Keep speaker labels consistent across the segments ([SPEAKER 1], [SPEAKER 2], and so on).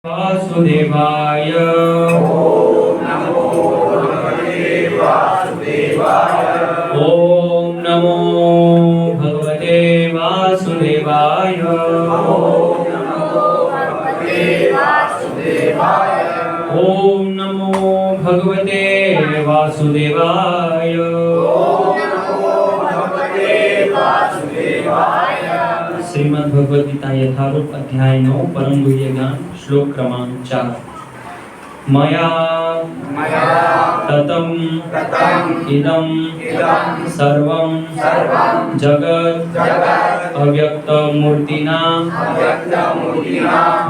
[SPEAKER 1] वासुदेवाय।
[SPEAKER 2] ओम नमो भगवते वासुदेवाय।
[SPEAKER 1] ओम नमो भगवते वासुदेवाय।
[SPEAKER 2] ओम नमो भगवते वासुदेवाय।
[SPEAKER 1] ओम नमो भगवते वासुदेवाय।
[SPEAKER 2] ओम नमो भगवते वासुदेवाय।
[SPEAKER 1] श्रीमद् भगवद गीता यथारूप अध्याय 9 परम गुह्य ज्ञान श्लोक क्रमांक 4। मया ततं इदं सर्वं जगत् अव्यक्तमूर्तिना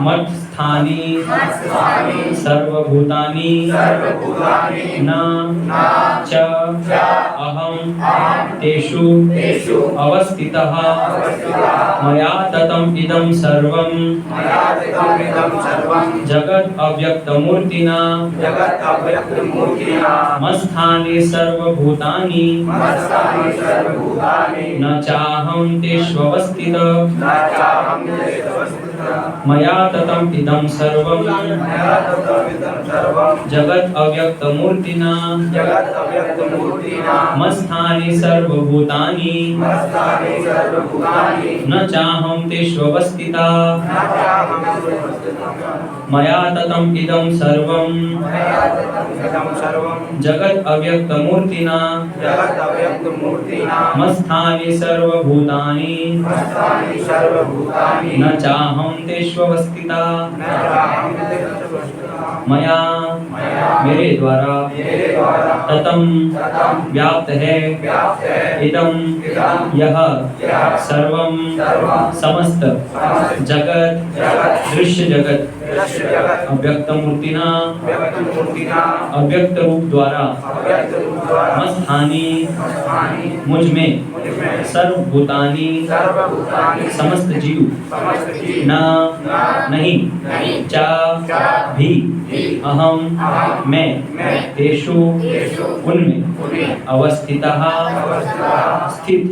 [SPEAKER 1] मत्स्थानि सर्वभूतानि न च अहं तेषु अवस्थितः। मया ततं इदं सर्वं जगत् अव्यक्तमूर्तिना मत्स्थानि सर्वभूतानि न चाहं तेष्वस्थितः। मया ततं इदं सर्वं जगत् अव्यक्तमूर्तिना मत्स्थानि सर्वभूतानि न चाहं तेष्वस्थितः। मया ततं इदं सर्वं जगत् अव्यक्तमूर्तिना मत्स्थानि सर्वभूतानि न चाहं तेष्वस्थितः। मया मेरे द्वारा ततं व्याप्त है इदं यह सर्वं समस्त जगत दृश्य जगत अव्यक्त मूर्तिना अव्यक्त रूप द्वारा मत्स्थानि मुझ में सर्वभूतानि समस्त जीव न नहीं चा भी अहम मैं तेषु उनमें अवस्थितः स्थित।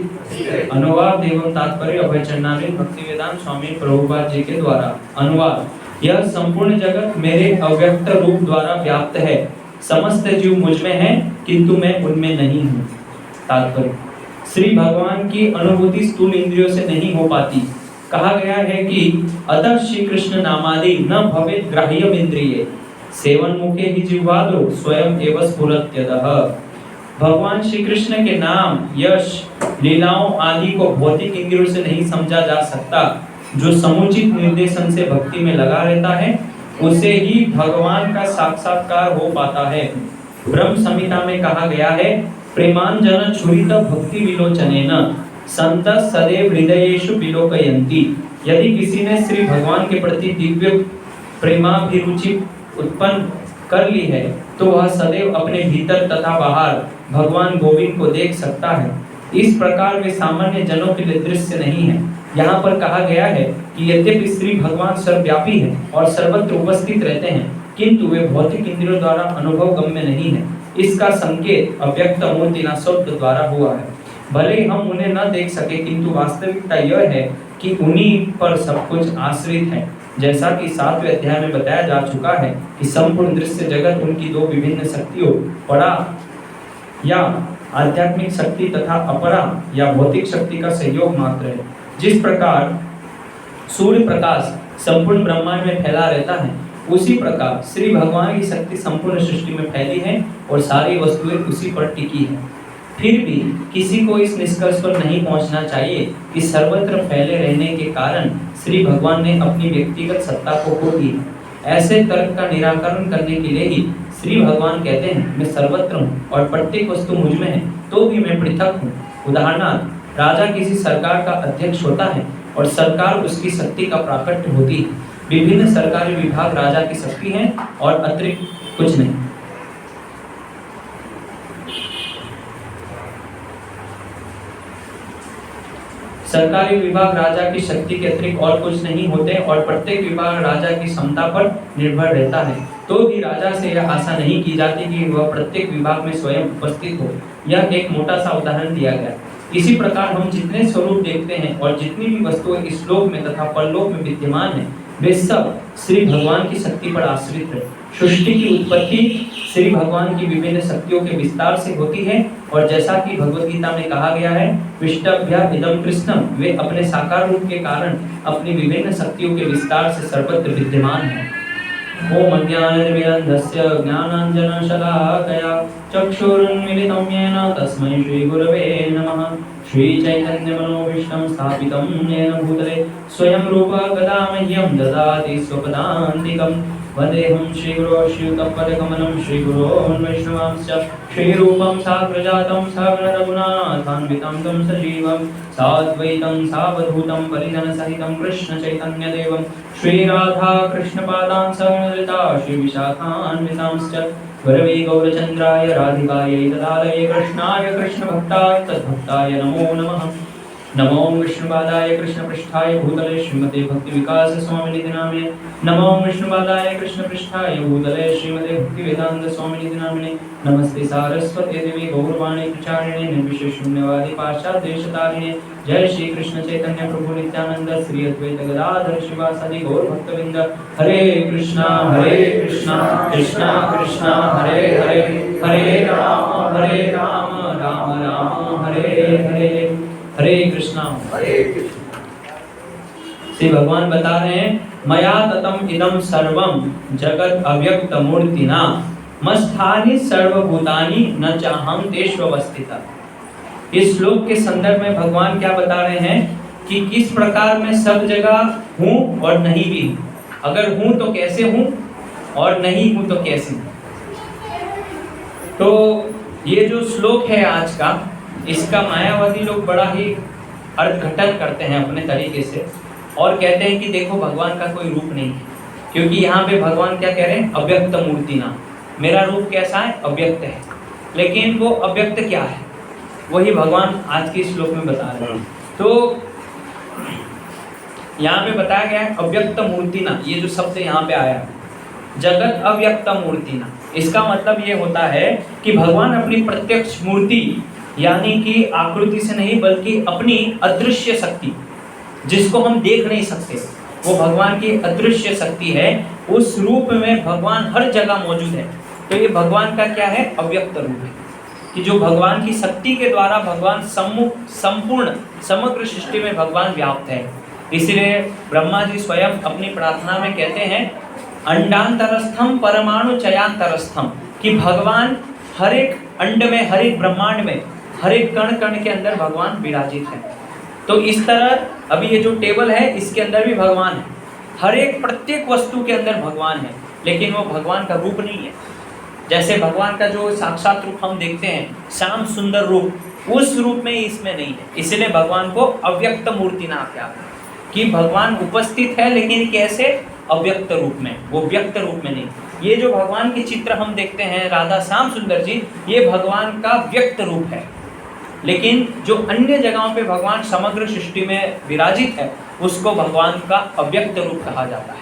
[SPEAKER 1] अनुवाद एवं तात्पर्य अभय चरणामृत भक्तिवेदांत स्वामी प्रभुपाद जी के द्वारा। अनुवाद। यह संपूर्ण जगत मेरे अव्यक्त रूप द्वारा व्याप्त है। समस्त जीव मुझ में है किंतु मैं उनमें नहीं हूँ। तात्पर्य। श्री भगवान की अनुभूति स्थूल इंद्रियों से नहीं हो पाती। कहा गया है कि अतः श्री कृष्ण नामादि न भवेत् ग्राह्यम इंद्रिये सेवन मुखे ही जिह्वादो स्वयं एव स्फुरत्यतः। भगवान श्री कृष्ण के नाम यश लीलाओं आदि को भौतिक इंद्रियों से नहीं समझा जा सकता। जो समुचित निर्देशन से भक्ति में लगा रहता है उसे ही भगवान का साक्षात्कार हो पाता है। ब्रह्म संहिता में कहा गया है प्रेमांजन छुरित भक्ति विलोचनेन संत सदैव हृदयेषु विलोकयन्ति। यदि किसी ने श्री भगवान के प्रति दिव्य प्रेमाभिरुचि उत्पन्न कर ली है तो वह सदैव अपने भीतर तथा बाहर भगवान गोविंद को देख सकता है। इस प्रकार वे सामान्य जनों के लिए दृश्य नहीं है। यहाँ पर कहा गया है कि यद्यपि श्री भगवान सर्वव्यापी है और सर्वत्र उपस्थित रहते हैं किंतु वे भौतिक इंद्रियों द्वारा अनुभव गम्य नहीं है। इसका संकेत अव्यक्त मूर्तिना शब्द द्वारा हुआ है। भले हम उन्हें न देख सके किंतु वास्तविकता यह है कि उन्हीं पर सब कुछ आश्रित है। जैसा कि 7वें अध्याय में बताया जा चुका है कि संपूर्ण दृश्य जगत उनकी दो विभिन्न शक्तियों परा या आध्यात्मिक शक्ति तथा अपरा या भौतिक शक्ति का सहयोग मात्र है। जिस प्रकार सूर्य प्रकाश संपूर्ण ब्रह्मांड में फैला रहता है उसी प्रकार श्री भगवान की शक्ति संपूर्ण सृष्टि में फैली है और सारी वस्तुएं उसी पर टिकी है। फिर भी किसी को इस निष्कर्ष पर नहीं पहुंचना चाहिए कि सर्वत्र फैले रहने के कारण श्री भगवान ने अपनी व्यक्तिगत सत्ता को खो दी है। ऐसे तर्क का निराकरण करने के लिए ही श्री भगवान कहते हैं मैं सर्वत्र हूँ और प्रत्येक वस्तु मुझ में है तो भी मैं पृथक हूँ। उदाहरणार्थ राजा किसी सरकार का अध्यक्ष होता है और सरकार उसकी शक्ति का प्राकट्य होती है। विभिन्न सरकारी विभाग राजा की शक्ति है और अतिरिक्त कुछ नहीं। सरकारी विभाग राजा की शक्ति के अतिरिक्त और कुछ नहीं होते और प्रत्येक विभाग राजा की क्षमता पर निर्भर रहता है। तो भी राजा से यह आशा नहीं की जाती कि वह प्रत्येक विभाग में स्वयं उपस्थित हो। यह एक मोटा सा उदाहरण दिया गया। इसी प्रकार हम जितने स्वरूप देखते हैं और जितनी भी वस्तुएं इस लोक में तथा परलोक में विद्यमान है वे सब श्री भगवान की शक्ति पर आश्रित है। सृष्टि की उत्पत्ति श्री भगवान की विभिन्न शक्तियों के विस्तार से होती है और जैसा कि भगवत गीता में कहा गया है, विष्टभ्य इदं कृष्णम, वे अपने साकार रूप के कारण अपनी विभिन्न शक्तियों के विस्तार से सर्वत्र विद्यमान हैं। ओम अज्ञानतिमिरन्धस्य ज्ञानाञ्जनशलाकया चक्षुरुन्मीलितं येन तस्मै श्रीगुरवे नमः। श्रीचैतन्यमनोभीष्टं स्थापितं येन भूतले स्वयं रूपा कदा मह्यं ददाति स्वपदान्तिकं। वन्देऽहं श्रीगुरो श्रीयुतपदकमलं श्रीगुरोन् वैष्णवांश्च श्रीरूपं साग्रजातं सागररघुनाथान्वितं तं सजीवं साद्वैतं सावधूतं परिजनसहितं कृष्णचैतन्यदेवं श्रीराधा कृष्णपादान् सगणललिता श्रीविशाखान्वितांश्च वरवे गौरचन्द्राय राधिकायै तदालये कृष्णाय कृष्णभक्ताय तद्भक्ताय नमो नमः। नमो विष्णुपादाय कृष्णपृष्ठाय भूतले श्रीमते भक्तिविकास स्वामिनिधि नामिने। नमो विष्णुपादाय कृष्णपृष्ठाय भूतले श्रीमते भक्तिवेदांत स्वामिनिधि नामिने। नमस्ते सारस्वती देवी गौरवाणी प्रचारिणे निर्विशेष शून्यवादी पाश्चात्य देशतारिणे। जय श्री कृष्ण चैतन्य प्रभु नित्यानंद श्री अद्वैत गदाधर शिवासादि गौर भक्तवृंद। हरे कृष्णा कृष्णा कृष्णा हरे हरे, हरे राम राम राम हरे हरे। हरे कृष्णा। श्री भगवान बता रहे हैं, मया ततम इदम सर्वम जगत अव्यक्त मूर्तिना मस्थानि सर्वभूतानि न चाहम तेष्वस्थिता। इस श्लोक के संदर्भ में भगवान क्या बता रहे हैं कि किस प्रकार मैं सब जगह हूँ और नहीं भी हूँ। अगर हूँ तो कैसे हूँ और नहीं हूँ तो कैसे हूँ। तो ये जो श्लोक है आज का, इसका मायावादी लोग बड़ा ही अर्थघटन करते हैं अपने तरीके से और कहते हैं कि देखो भगवान का कोई रूप नहीं है, क्योंकि यहाँ पे भगवान क्या कह रहे हैं, अव्यक्त मूर्ति ना, मेरा रूप कैसा है, अव्यक्त है। लेकिन वो अव्यक्त क्या है, वही भगवान आज के श्लोक में बता रहे हैं। तो यहाँ पे बताया गया है अव्यक्त मूर्ति ना, ये जो शब्द यहाँ पे आया है, जगत अव्यक्त मूर्ति ना, इसका मतलब ये होता है कि भगवान अपनी प्रत्यक्ष मूर्ति यानी कि आकृति से नहीं बल्कि अपनी अदृश्य शक्ति, जिसको हम देख नहीं सकते, वो भगवान की अदृश्य शक्ति है, उस रूप में भगवान हर जगह मौजूद है। तो ये भगवान का क्या है, अव्यक्त रूप है, कि जो भगवान की शक्ति के द्वारा भगवान संपूर्ण समग्र सृष्टि में भगवान व्याप्त है। इसलिए ब्रह्मा जी स्वयं अपनी प्रार्थना में कहते हैं, अंडांतरस्थम परमाणु चयांतरस्थम, कि भगवान हर एक अंड में, हर एक ब्रह्मांड में, हर एक कण कण के अंदर भगवान विराजित है। तो इस तरह अभी ये जो टेबल है इसके अंदर भी भगवान है, हर एक प्रत्येक वस्तु के अंदर भगवान है, लेकिन वो भगवान का रूप नहीं है। जैसे भगवान का जो साक्षात रूप हम देखते हैं, श्याम सुंदर रूप, उस रूप में इसमें नहीं है। इसलिए भगवान को अव्यक्त मूर्ति नाम क्या, कि भगवान उपस्थित है लेकिन कैसे, अव्यक्त रूप में, वो व्यक्त रूप में नहीं। ये जो भगवान के चित्र हम देखते हैं राधा श्याम सुंदर जी, ये भगवान का व्यक्त रूप है, लेकिन जो अन्य जगहों पे भगवान समग्र सृष्टि में विराजित है उसको भगवान का अव्यक्त रूप कहा जाता है,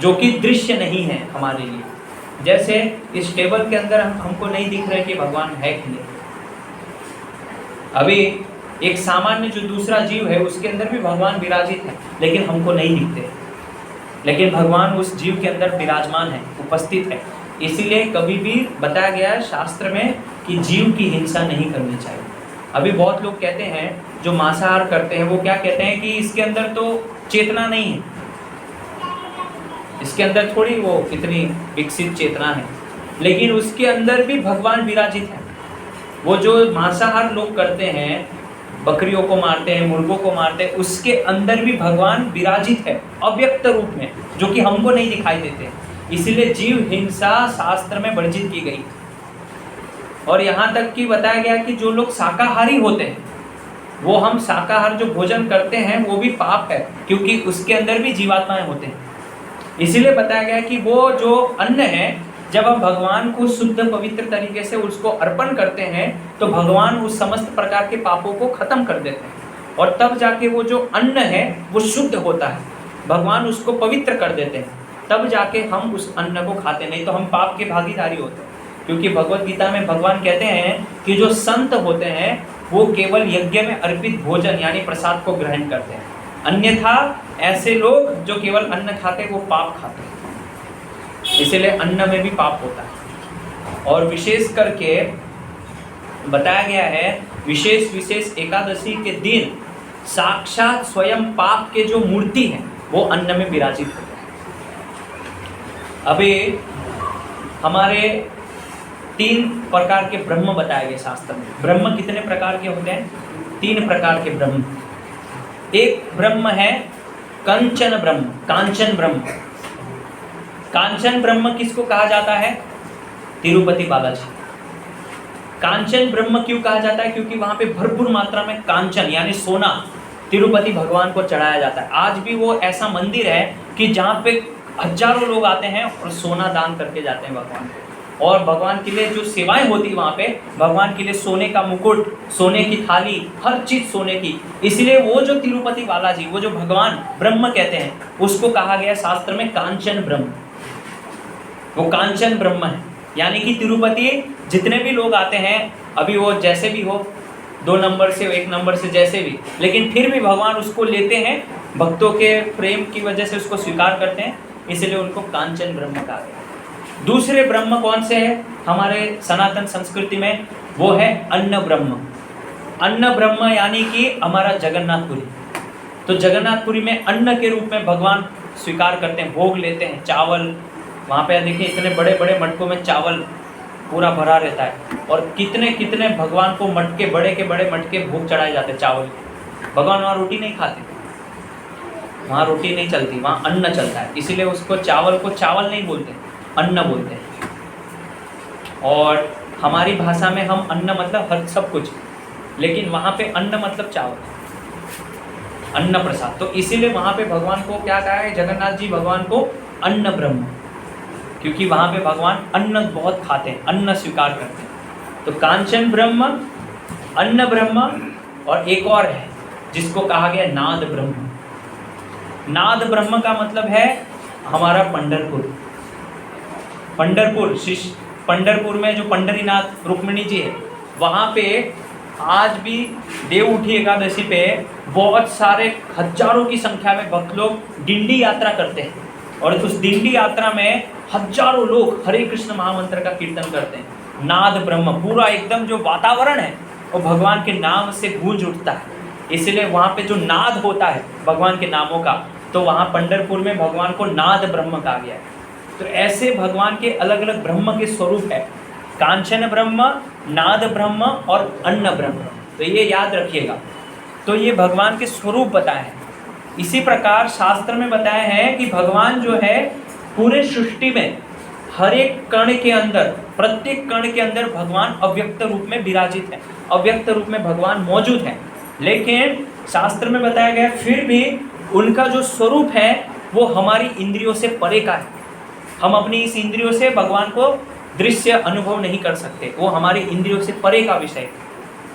[SPEAKER 1] जो कि दृश्य नहीं है हमारे लिए। जैसे इस टेबल के अंदर हमको नहीं दिख रहा है कि भगवान है कि नहीं। अभी एक सामान्य जो दूसरा जीव है उसके अंदर भी भगवान विराजित है, लेकिन हमको नहीं दिखते, लेकिन भगवान उस जीव के अंदर विराजमान है, उपस्थित है। इसीलिए कभी भी बताया गया है शास्त्र में कि जीव की हिंसा नहीं करनी चाहिए। अभी बहुत लोग कहते हैं, जो मांसाहार करते हैं, वो क्या कहते हैं कि इसके अंदर तो चेतना नहीं है, इसके अंदर थोड़ी वो इतनी विकसित चेतना है, लेकिन उसके अंदर भी भगवान विराजित है। वो जो मांसाहार लोग करते हैं, बकरियों को मारते हैं, मुर्गों को मारते हैं, उसके अंदर भी भगवान विराजित है अव्यक्त रूप में, जो कि हमको नहीं दिखाई देते। इसीलिए जीव हिंसा शास्त्र में वर्जित की गई। और यहाँ तक कि बताया गया कि जो लोग शाकाहारी होते हैं, वो हम शाकाहार जो भोजन करते हैं वो भी पाप है, क्योंकि उसके अंदर भी जीवात्माएं होते हैं। इसीलिए बताया गया कि वो जो अन्न है, जब हम भगवान को शुद्ध पवित्र तरीके से उसको अर्पण करते हैं तो भगवान उस समस्त प्रकार के पापों को खत्म कर देते हैं, और तब जाके वो जो अन्न है वो शुद्ध होता है, भगवान उसको पवित्र कर देते हैं, तब जाके हम उस अन्न को खाते, नहीं तो हम पाप के भागीदारी होते हैं। क्योंकि भगवत गीता में भगवान कहते हैं कि जो संत होते हैं वो केवल यज्ञ में अर्पित भोजन यानी प्रसाद को ग्रहण करते हैं, अन्यथा ऐसे लोग जो केवल अन्न खाते वो पाप खाते हैं, इसलिए अन्न में भी पाप होता है। और विशेष करके बताया गया है विशेष एकादशी के दिन साक्षात स्वयं पाप के जो मूर्ति हैं वो अन्न में विराजित होते हैं। अभी हमारे 3 प्रकार के ब्रह्म बताए गए शास्त्र में। ब्रह्म कितने प्रकार के होते हैं? 3 प्रकार के ब्रह्म। एक ब्रह्म है कंचन ब्रह्म, कांचन ब्रह्म। कांचन ब्रह्म किसको कहा जाता है? तिरुपति बालाजी। कांचन ब्रह्म क्यों कहा जाता है? क्योंकि वहां पे भरपूर मात्रा में कांचन यानी सोना तिरुपति भगवान को चढ़ाया जाता है। आज भी वो ऐसा मंदिर है कि जहाँ पे हजारों लोग आते हैं और सोना दान करके जाते हैं भगवान को। और भगवान के लिए जो सेवाएं होती वहाँ पे, भगवान के लिए सोने का मुकुट, सोने की थाली, हर चीज सोने की। इसलिए वो जो तिरुपति बालाजी, वो जो भगवान ब्रह्म कहते हैं, उसको कहा गया शास्त्र में कांचन ब्रह्म। वो कांचन ब्रह्म है, यानी कि तिरुपति जितने भी लोग आते हैं, अभी वो जैसे भी हो, 2 नंबर से 1 नंबर से जैसे भी, लेकिन फिर भी भगवान उसको लेते हैं, भक्तों के प्रेम की वजह से उसको स्वीकार करते हैं, इसलिए उनको कांचन ब्रह्म कहा गया। दूसरे ब्रह्म कौन से है हमारे सनातन संस्कृति में? वो है अन्न ब्रह्म। अन्न ब्रह्म यानी कि हमारा जगन्नाथपुरी। तो जगन्नाथपुरी में अन्न के रूप में भगवान स्वीकार करते हैं, भोग लेते हैं। चावल वहाँ पे देखिए इतने बड़े बड़े मटकों में चावल पूरा भरा रहता है, और कितने कितने भगवान को मटके, बड़े के बड़े मटके भोग चढ़ाए जाते हैं चावल के। भगवान वहाँ रोटी नहीं खाते, वहाँ रोटी नहीं चलती, वहाँ अन्न चलता है, इसीलिए उसको चावल को चावल नहीं बोलते, अन्न बोलते हैं। और हमारी भाषा में हम अन्न मतलब हर सब कुछ, लेकिन वहाँ पे अन्न मतलब चावल, अन्न प्रसाद। तो इसीलिए वहाँ पे भगवान को क्या कहा है? जगन्नाथ जी भगवान को अन्न ब्रह्म, क्योंकि वहाँ पे भगवान अन्न बहुत खाते हैं, अन्न स्वीकार करते हैं। तो कांचन ब्रह्म, अन्न ब्रह्म, और एक और है जिसको कहा गया नाद ब्रह्म। नाद ब्रह्म का मतलब है हमारा पंढरपुर। पंढरपुर, पंढरपुर में जो पंढरीनाथ रुक्मिणी जी है, वहाँ पे आज भी देवउठी एकादशी पे बहुत सारे हजारों की संख्या में भक्त लोग डिंडी यात्रा करते हैं, और उस डिंडी यात्रा में हजारों लोग हरे कृष्ण महामंत्र का कीर्तन करते हैं। नाद ब्रह्म, पूरा एकदम जो वातावरण है वो भगवान के नाम से गूंज उठता है, इसलिए वहाँ पे जो नाद होता है भगवान के नामों का, तो वहाँ पंढरपुर में भगवान को नाद ब्रह्म कहा गया है। तो ऐसे भगवान के अलग अलग ब्रह्म के स्वरूप है, कांचन ब्रह्म, नाद ब्रह्म और अन्न ब्रह्म। तो ये याद रखिएगा। तो ये भगवान के स्वरूप बताए हैं। इसी प्रकार शास्त्र में बताया है कि भगवान जो है पूरे सृष्टि में हर एक कण के अंदर, प्रत्येक कण के अंदर भगवान अव्यक्त रूप में विराजित है, अव्यक्त रूप में भगवान मौजूद है। लेकिन शास्त्र में बताया गया फिर भी उनका जो स्वरूप है वो हमारी इंद्रियों से परे का है। हम अपनी इस इंद्रियों से भगवान को दृश्य अनुभव नहीं कर सकते, वो हमारी इंद्रियों से परे का विषय है।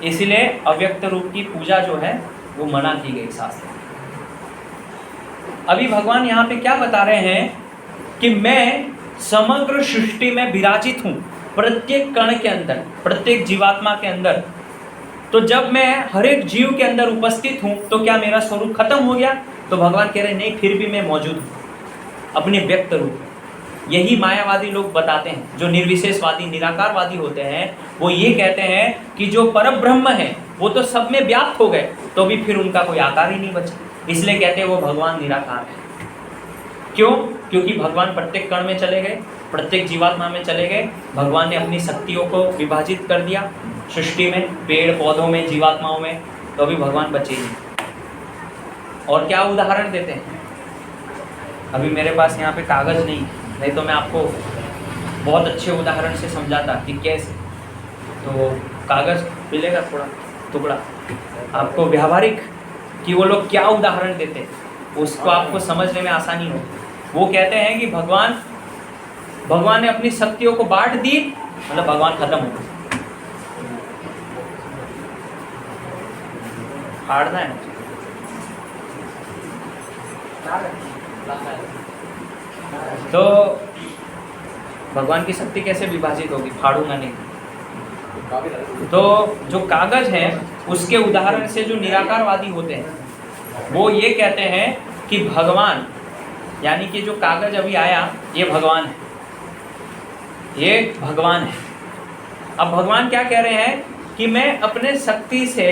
[SPEAKER 1] इसलिए अव्यक्त रूप की पूजा जो है वो मना की गई शास्त्र। अभी भगवान यहाँ पे क्या बता रहे हैं कि मैं समग्र सृष्टि में विराजित हूँ, प्रत्येक कण के अंदर, प्रत्येक जीवात्मा के अंदर। तो जब मैं हर एक जीव के अंदर उपस्थित हूँ तो क्या मेरा स्वरूप खत्म हो गया? तो भगवान कह रहे नहीं, फिर भी मैं मौजूद हूँ अपने व्यक्त रूप। यही मायावादी लोग बताते हैं, जो निर्विशेषवादी निराकारवादी होते हैं, वो ये कहते हैं कि जो परम ब्रह्म है वो तो सब में व्याप्त हो गए, तो भी फिर उनका कोई आकार ही नहीं बचा, इसलिए कहते हैं वो भगवान निराकार है। क्यों? क्योंकि भगवान प्रत्येक कण में चले गए, प्रत्येक जीवात्मा में चले गए। भगवान ने अपनी शक्तियों को विभाजित कर दिया सृष्टि में, पेड़ पौधों में, जीवात्माओं में, तो अभी भगवान बचे नहीं। और क्या उदाहरण देते हैं? अभी मेरे पास यहाँ पे कागज़ नहीं तो मैं आपको बहुत अच्छे उदाहरण से समझाता कि कैसे। तो कागज़ मिलेगा थोड़ा टुकड़ा आपको, व्यावहारिक कि वो लोग क्या उदाहरण देते हैं, उसको आपको समझने में आसानी हो। वो कहते हैं कि भगवान ने अपनी शक्तियों को बांट दी, मतलब भगवान खत्म हो गए। फाड़ना है तो भगवान की शक्ति कैसे विभाजित होगी? फाड़ूंगा नहीं। तो जो कागज है उसके उदाहरण से जो निराकारवादी होते हैं वो ये कहते हैं कि भगवान, यानी कि जो कागज अभी आया ये भगवान है, ये भगवान है। अब भगवान क्या कह रहे हैं कि मैं अपने शक्ति से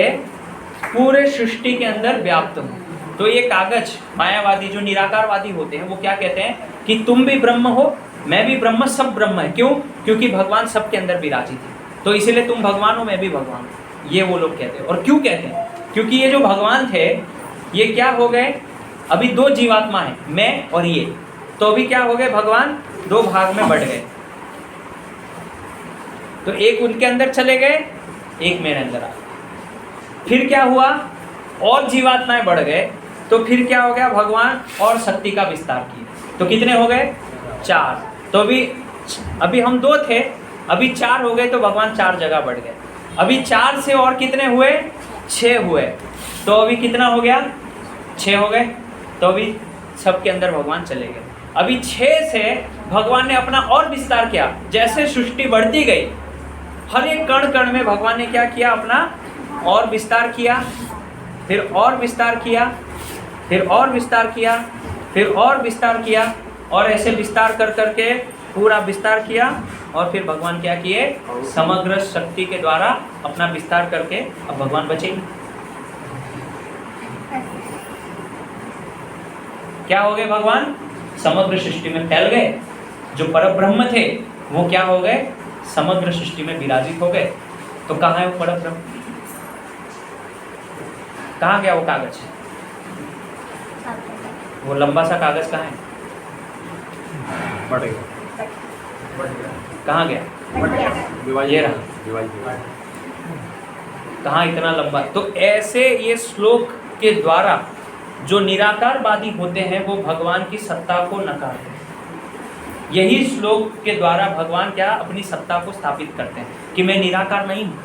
[SPEAKER 1] पूरे सृष्टि के अंदर व्याप्त हूँ। तो ये कागज मायावादी जो निराकारवादी होते हैं वो क्या कहते हैं कि तुम भी ब्रह्म हो, मैं भी ब्रह्म, सब ब्रह्म है। क्यों? क्योंकि भगवान सबके अंदर विराजित है, तो इसीलिए तुम भगवान हो, मैं भी भगवान हूँ। ये वो लोग कहते हैं। और क्यों कहते हैं? क्योंकि ये जो भगवान थे ये क्या हो गए, अभी दो जीवात्मा है, मैं और ये, तो अभी क्या हो गए, भगवान दो भाग में बढ़ गए। तो एक उनके अंदर चले गए, एक मेरे अंदर आ गए। फिर क्या हुआ, और जीवात्माएं बढ़ गए, तो फिर क्या हो गया, भगवान और शक्ति का विस्तार किए। तो कितने हो गए? 4। तो अभी हम 2 थे, अभी 4 हो गए, तो भगवान 4 जगह बढ़ गए। अभी 4 से और कितने हुए? 6 हुए। तो अभी कितना हो गया? 6 हो गए। तो अभी सबके अंदर भगवान चले गए। अभी 6 से भगवान ने अपना और विस्तार किया। जैसे सृष्टि बढ़ती गई, हर एक कण कण में भगवान ने क्या किया, अपना और विस्तार किया, फिर और विस्तार किया, फिर और विस्तार किया, फिर और विस्तार किया, और ऐसे विस्तार कर करके पूरा विस्तार किया। और फिर भगवान क्या किए, समग्र शक्ति के द्वारा अपना विस्तार करके अब भगवान बचे। क्या हो गए, भगवान समग्र सृष्टि में फैल गए। जो परब्रह्म थे वो क्या हो गए, समग्र सृष्टि में विराजित हो गए। तो कहाँ है वो परब्रह्म? कहाँ गया वो कागज? वो लंबा सा कागज कहाँ है? कहाँ गया? ये रहा। कहाँ इतना लंबा? तो ऐसे ये श्लोक के द्वारा जो निराकारवादी होते हैं वो भगवान की सत्ता को नकारते हैं। यही श्लोक के द्वारा भगवान क्या अपनी सत्ता को स्थापित करते हैं कि मैं निराकार नहीं हूँ,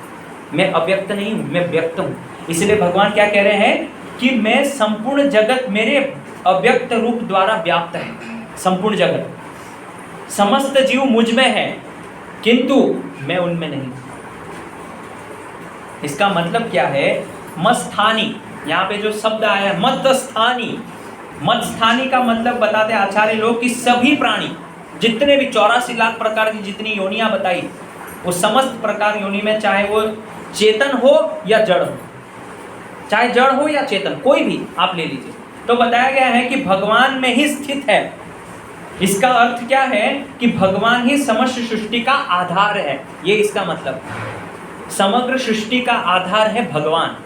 [SPEAKER 1] मैं अव्यक्त नहीं हूँ, मैं व्यक्त हूँ। इसलिए भगवान क्या कह रहे हैं कि मैं संपूर्ण जगत मेरे अव्यक्त रूप द्वारा व्याप्त है। संपूर्ण जगत, समस्त जीव मुझ में है, किंतु मैं उनमें नहीं। इसका मतलब क्या है? मत्स्थानी, यहाँ पे जो शब्द आया है मत्स्थानी, मत्स्थानी का मतलब बताते हैं आचार्य लोग कि सभी प्राणी, जितने भी 84 लाख प्रकार की जितनी योनियां बताई, वो समस्त प्रकार योनि में, चाहे वो चेतन हो या जड़ हो, चाहे जड़ हो या चेतन, कोई भी आप ले लीजिए, तो बताया गया है कि भगवान में ही स्थित है। इसका अर्थ क्या है कि भगवान ही समस्त सृष्टि का आधार है। ये इसका मतलब, समग्र सृष्टि का आधार है भगवान।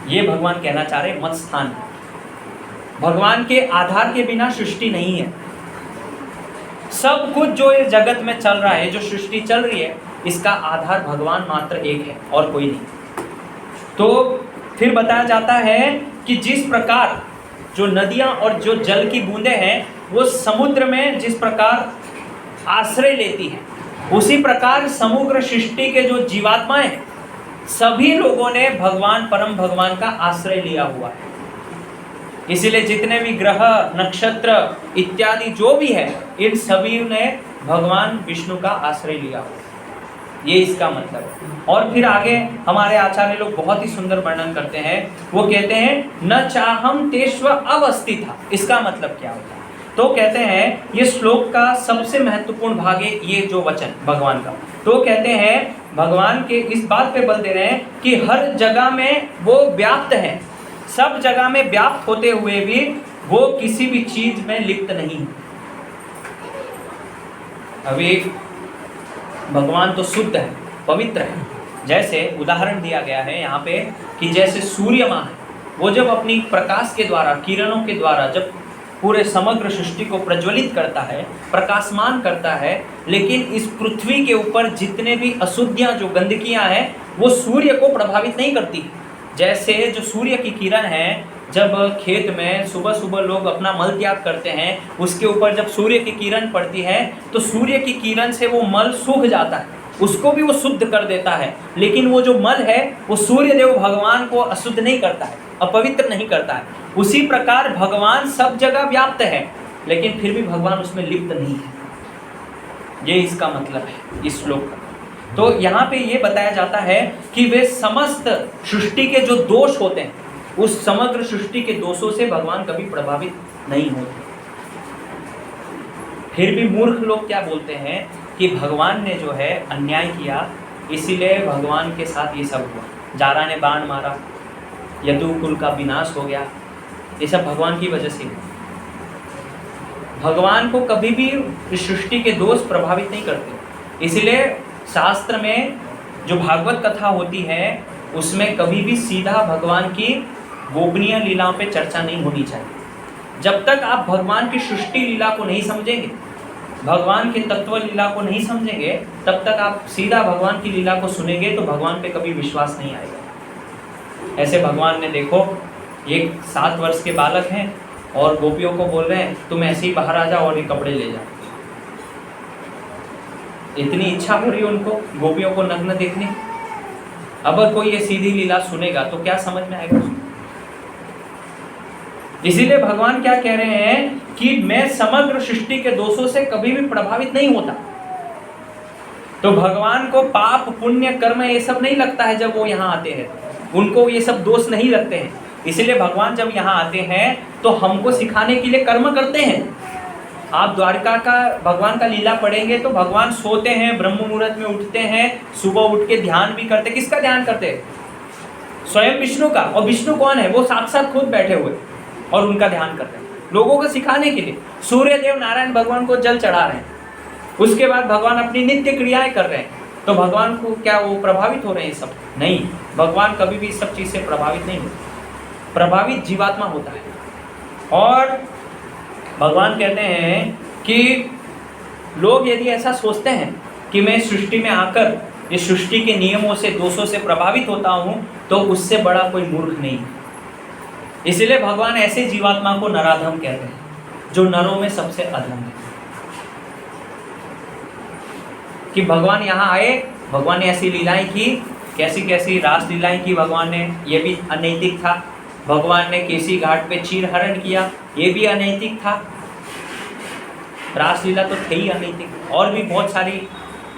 [SPEAKER 1] ये भगवान कहना चाह रहे मत्स्थान। भगवान के आधार के बिना सृष्टि नहीं है। सब कुछ जो इस जगत में चल रहा है, जो सृष्टि चल रही है, इसका आधार भगवान मात्र एक है और कोई नहीं। तो फिर बताया जाता है कि जिस प्रकार जो नदियां और जो जल की बूंदें हैं वो समुद्र में जिस प्रकार आश्रय लेती हैं, उसी प्रकार समग्र सृष्टि के जो जीवात्माएं, सभी लोगों ने भगवान, परम भगवान का आश्रय लिया हुआ है। इसीलिए जितने भी ग्रह, नक्षत्र इत्यादि जो भी है, इन सभी ने भगवान विष्णु का आश्रय लिया हुआ। ये इसका मतलब है। और फिर आगे हमारे आचार्य लोग बहुत ही सुंदर वर्णन करते हैं। वो कहते हैं न चाहम तेष्व अवस्थिता। इसका मतलब क्या होता है? तो कहते हैं ये श्लोक का सबसे महत्वपूर्ण भाग है ये जो वचन भगवान का। तो कहते हैं भगवान के इस बात पे बल दे रहे हैं कि हर जगह में वो व्याप्त है, सब जगह में व्याप्त होते हुए भी वो किसी भी चीज में लिप्त नहीं है। अभी भगवान तो शुद्ध है, पवित्र है। जैसे उदाहरण दिया गया है यहाँ पे कि जैसे सूर्य माँ है, वो जब अपनी प्रकाश के द्वारा, किरणों के द्वारा जब पूरे समग्र सृष्टि को प्रज्वलित करता है, प्रकाशमान करता है, लेकिन इस पृथ्वी के ऊपर जितने भी अशुद्धियाँ, जो गंदगियाँ हैं, वो सूर्य को प्रभावित नहीं करती। जैसे जो सूर्य की किरण है, जब खेत में सुबह सुबह लोग अपना मल त्याग करते हैं, उसके ऊपर जब सूर्य की किरण पड़ती है तो सूर्य की किरण से वो मल सूख जाता है, उसको भी वो शुद्ध कर देता है। लेकिन वो जो मल है वो सूर्य देव भगवान को अशुद्ध नहीं करता है, अपवित्र नहीं करता है। उसी प्रकार भगवान सब जगह व्याप्त है, लेकिन फिर भी भगवान उसमें लिप्त नहीं है। ये इसका मतलब है इस श्लोक का। तो यहाँ पे ये बताया जाता है कि वे समस्त सृष्टि के जो दोष होते हैं, उस समग्र सृष्टि के दोषों से भगवान कभी प्रभावित नहीं होते। फिर भी मूर्ख लोग क्या बोलते हैं कि भगवान ने जो है अन्याय किया, इसीलिए भगवान के साथ ये सब हुआ। जारा ने बाण मारा, यदुकुल का विनाश हो गया, ये सब भगवान की वजह से हुआ। भगवान को कभी भी इस सृष्टि के दोष प्रभावित नहीं करते। इसीलिए शास्त्र में जो भागवत कथा होती है उसमें कभी भी सीधा भगवान की गोपनीय लीलाओं पे चर्चा नहीं होनी चाहिए। जब तक आप भगवान की सृष्टि लीला को नहीं समझेंगे, भगवान के तत्व लीला को नहीं समझेंगे, तब तक आप सीधा भगवान की लीला को सुनेंगे तो भगवान पे कभी विश्वास नहीं आएगा। ऐसे भगवान ने देखो, ये 7 वर्ष के बालक हैं और गोपियों को बोल रहे हैं तुम ऐसे ही बाहर आ जाओ और ये कपड़े ले जाओ। इतनी इच्छा हो रही है उनको गोपियों को नग्न देखने। अगर कोई ये सीधी लीला सुनेगा तो क्या समझ में आएगा उसको? इसीलिए भगवान क्या कह रहे हैं कि मैं समग्र सृष्टि के दोषों से कभी भी प्रभावित नहीं होता। तो भगवान को पाप पुण्य कर्म ये सब नहीं लगता है जब वो यहाँ आते हैं, उनको ये सब दोष नहीं लगते हैं। इसलिए भगवान जब यहाँ आते हैं तो हमको सिखाने के लिए कर्म करते हैं। आप द्वारका का भगवान का लीला पढ़ेंगे तो भगवान सोते हैं, ब्रह्म मुहूर्त में उठते हैं, सुबह उठ के ध्यान भी करते। किसका ध्यान करते हैं? स्वयं विष्णु का। और विष्णु कौन है? वो साक्षात खुद बैठे हुए और उनका ध्यान करते हैं लोगों को सिखाने के लिए। सूर्य देव नारायण भगवान को जल चढ़ा रहे हैं, उसके बाद भगवान अपनी नित्य क्रियाएं कर रहे हैं। तो भगवान को क्या वो प्रभावित हो रहे हैं? सब नहीं, भगवान कभी भी इस सब चीज से प्रभावित नहीं होते। प्रभावित जीवात्मा होता है। और भगवान कहते हैं कि लोग यदि ऐसा सोचते हैं कि मैं सृष्टि में आकर इस सृष्टि के नियमों से दोषों से प्रभावित होता हूं, तो उससे बड़ा कोई मूर्ख नहीं। इसलिए भगवान ऐसे जीवात्मा को नराधम कहते हैं जो नरों में सबसे अधम है। कि भगवान यहाँ आए, भगवान ने ऐसी लीलाएं की, कैसी कैसी रास लीलाएं की भगवान ने, ये भी अनैतिक था। भगवान ने केसी घाट पे चीर हरण किया, ये भी अनैतिक था। रासलीला तो थे ही अनैतिक। और भी बहुत सारी,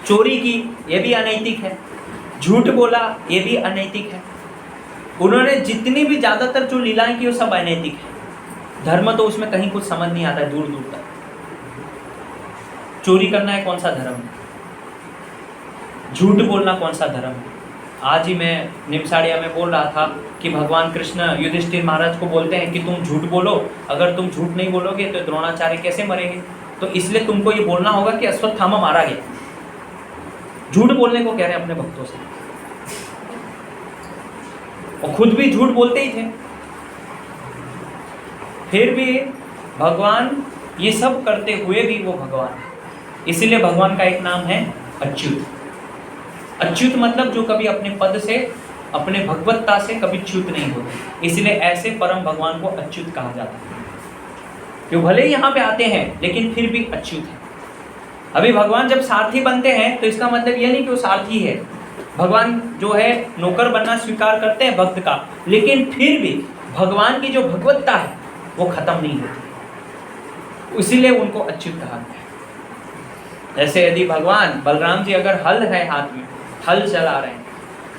[SPEAKER 1] चोरी की, ये भी अनैतिक है। झूठ बोला, ये भी अनैतिक है। उन्होंने जितनी भी ज़्यादातर जो लीलाएं की वो सब अनैतिक है। धर्म तो उसमें कहीं कुछ समझ नहीं आता है, दूर दूर तक। चोरी करना है कौन सा धर्म है? झूठ बोलना कौन सा धर्म है? आज ही मैं निमसाड़िया में बोल रहा था कि भगवान कृष्ण युधिष्ठिर महाराज को बोलते हैं कि तुम झूठ बोलो, अगर तुम झूठ नहीं बोलोगे तो द्रोणाचार्य कैसे मरेंगे? तो इसलिए तुमको ये बोलना होगा कि अश्वत्थामा मारा गया। झूठ बोलने को कह रहे हैं अपने भक्तों से, और खुद भी झूठ बोलते ही थे। फिर भी भगवान ये सब करते हुए भी वो भगवान है। इसीलिए भगवान का एक नाम है अच्युत। अच्युत मतलब जो कभी अपने पद से, अपने भगवत्ता से कभी च्युत नहीं होते। इसलिए ऐसे परम भगवान को अच्युत कहा जाता है। जो भले ही यहाँ पे आते हैं लेकिन फिर भी अच्युत है। अभी भगवान जब सारथी बनते हैं तो इसका मतलब ये नहीं कि वो सारथी है। भगवान जो है नौकर बनना स्वीकार करते हैं भक्त का, लेकिन फिर भी भगवान की जो भगवत्ता है वो खत्म नहीं होती। इसीलिए उनको अच्युत कहा गया है। जैसे यदि भगवान बलराम जी अगर हल है हाथ में, हल चला रहे हैं,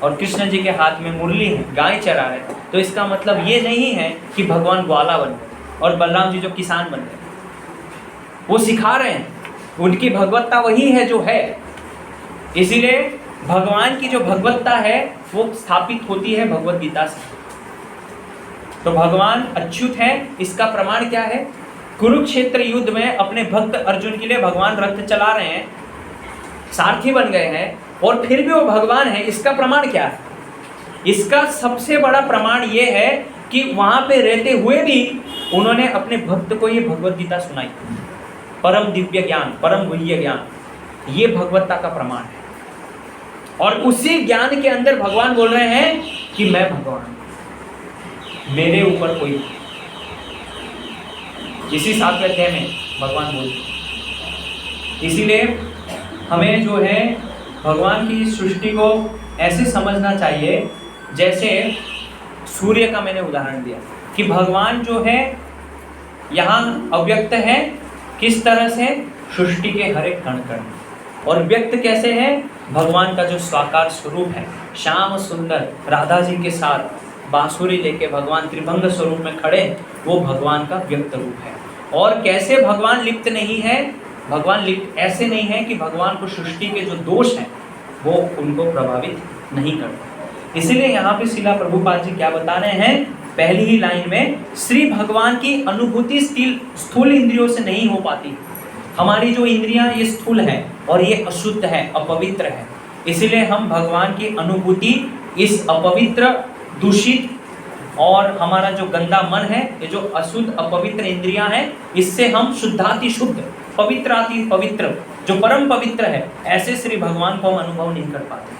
[SPEAKER 1] और कृष्ण जी के हाथ में मुरली है, गाय चरा रहे हैं, तो इसका मतलब ये नहीं है कि भगवान ग्वाला बन गए और बलराम जी जो किसान बन गए। वो सिखा रहे हैं, उनकी भगवत्ता वही है जो है। इसीलिए भगवान की जो भगवत्ता है वो स्थापित होती है भगवत गीता से। तो भगवान अच्युत है, इसका प्रमाण क्या है? कुरुक्षेत्र युद्ध में अपने भक्त अर्जुन के लिए भगवान रथ चला रहे हैं, सारथी बन गए हैं, और फिर भी वो भगवान है। इसका प्रमाण क्या है? इसका सबसे बड़ा प्रमाण ये है कि वहां पे रहते हुए भी उन्होंने अपने भक्त को ये भगवत गीता सुनाई। परम दिव्य ज्ञान, परम गुह्य ज्ञान, ये भगवत्ता का प्रमाण है। और उसी ज्ञान के अंदर भगवान बोल रहे हैं कि मैं भगवान, मेरे ऊपर कोई। इसी 7वें अध्याय में भगवान बोलते। इसीलिए हमें जो है भगवान की सृष्टि को ऐसे समझना चाहिए जैसे सूर्य का मैंने उदाहरण दिया कि भगवान जो है यहाँ अव्यक्त है। किस तरह से? सृष्टि के हर एक कण कण। और व्यक्त कैसे है? भगवान का जो साकार स्वरूप है, श्याम सुंदर राधा जी के साथ बांसुरी लेके भगवान त्रिभंग स्वरूप में खड़े, वो भगवान का व्यक्त रूप है। और कैसे भगवान लिप्त नहीं है? भगवान लिप्त ऐसे नहीं है कि भगवान को सृष्टि के जो दोष हैं वो उनको प्रभावित नहीं करते। इसीलिए यहाँ पे शिला प्रभुपाद जी क्या बता रहे हैं, पहली ही लाइन में, श्री भगवान की अनुभूति स्थूल इंद्रियों से नहीं हो पाती। हमारी जो इंद्रियां ये स्थूल है और ये अशुद्ध है, अपवित्र है, इसलिए हम भगवान की अनुभूति इस अपवित्र, दूषित और हमारा जो गंदा मन है, ये जो अशुद्ध अपवित्र इंद्रियां हैं, इससे हम शुद्धाति शुद्ध, पवित्राति पवित्र, जो परम पवित्र है, ऐसे श्री भगवान को हम अनुभव नहीं कर पाते।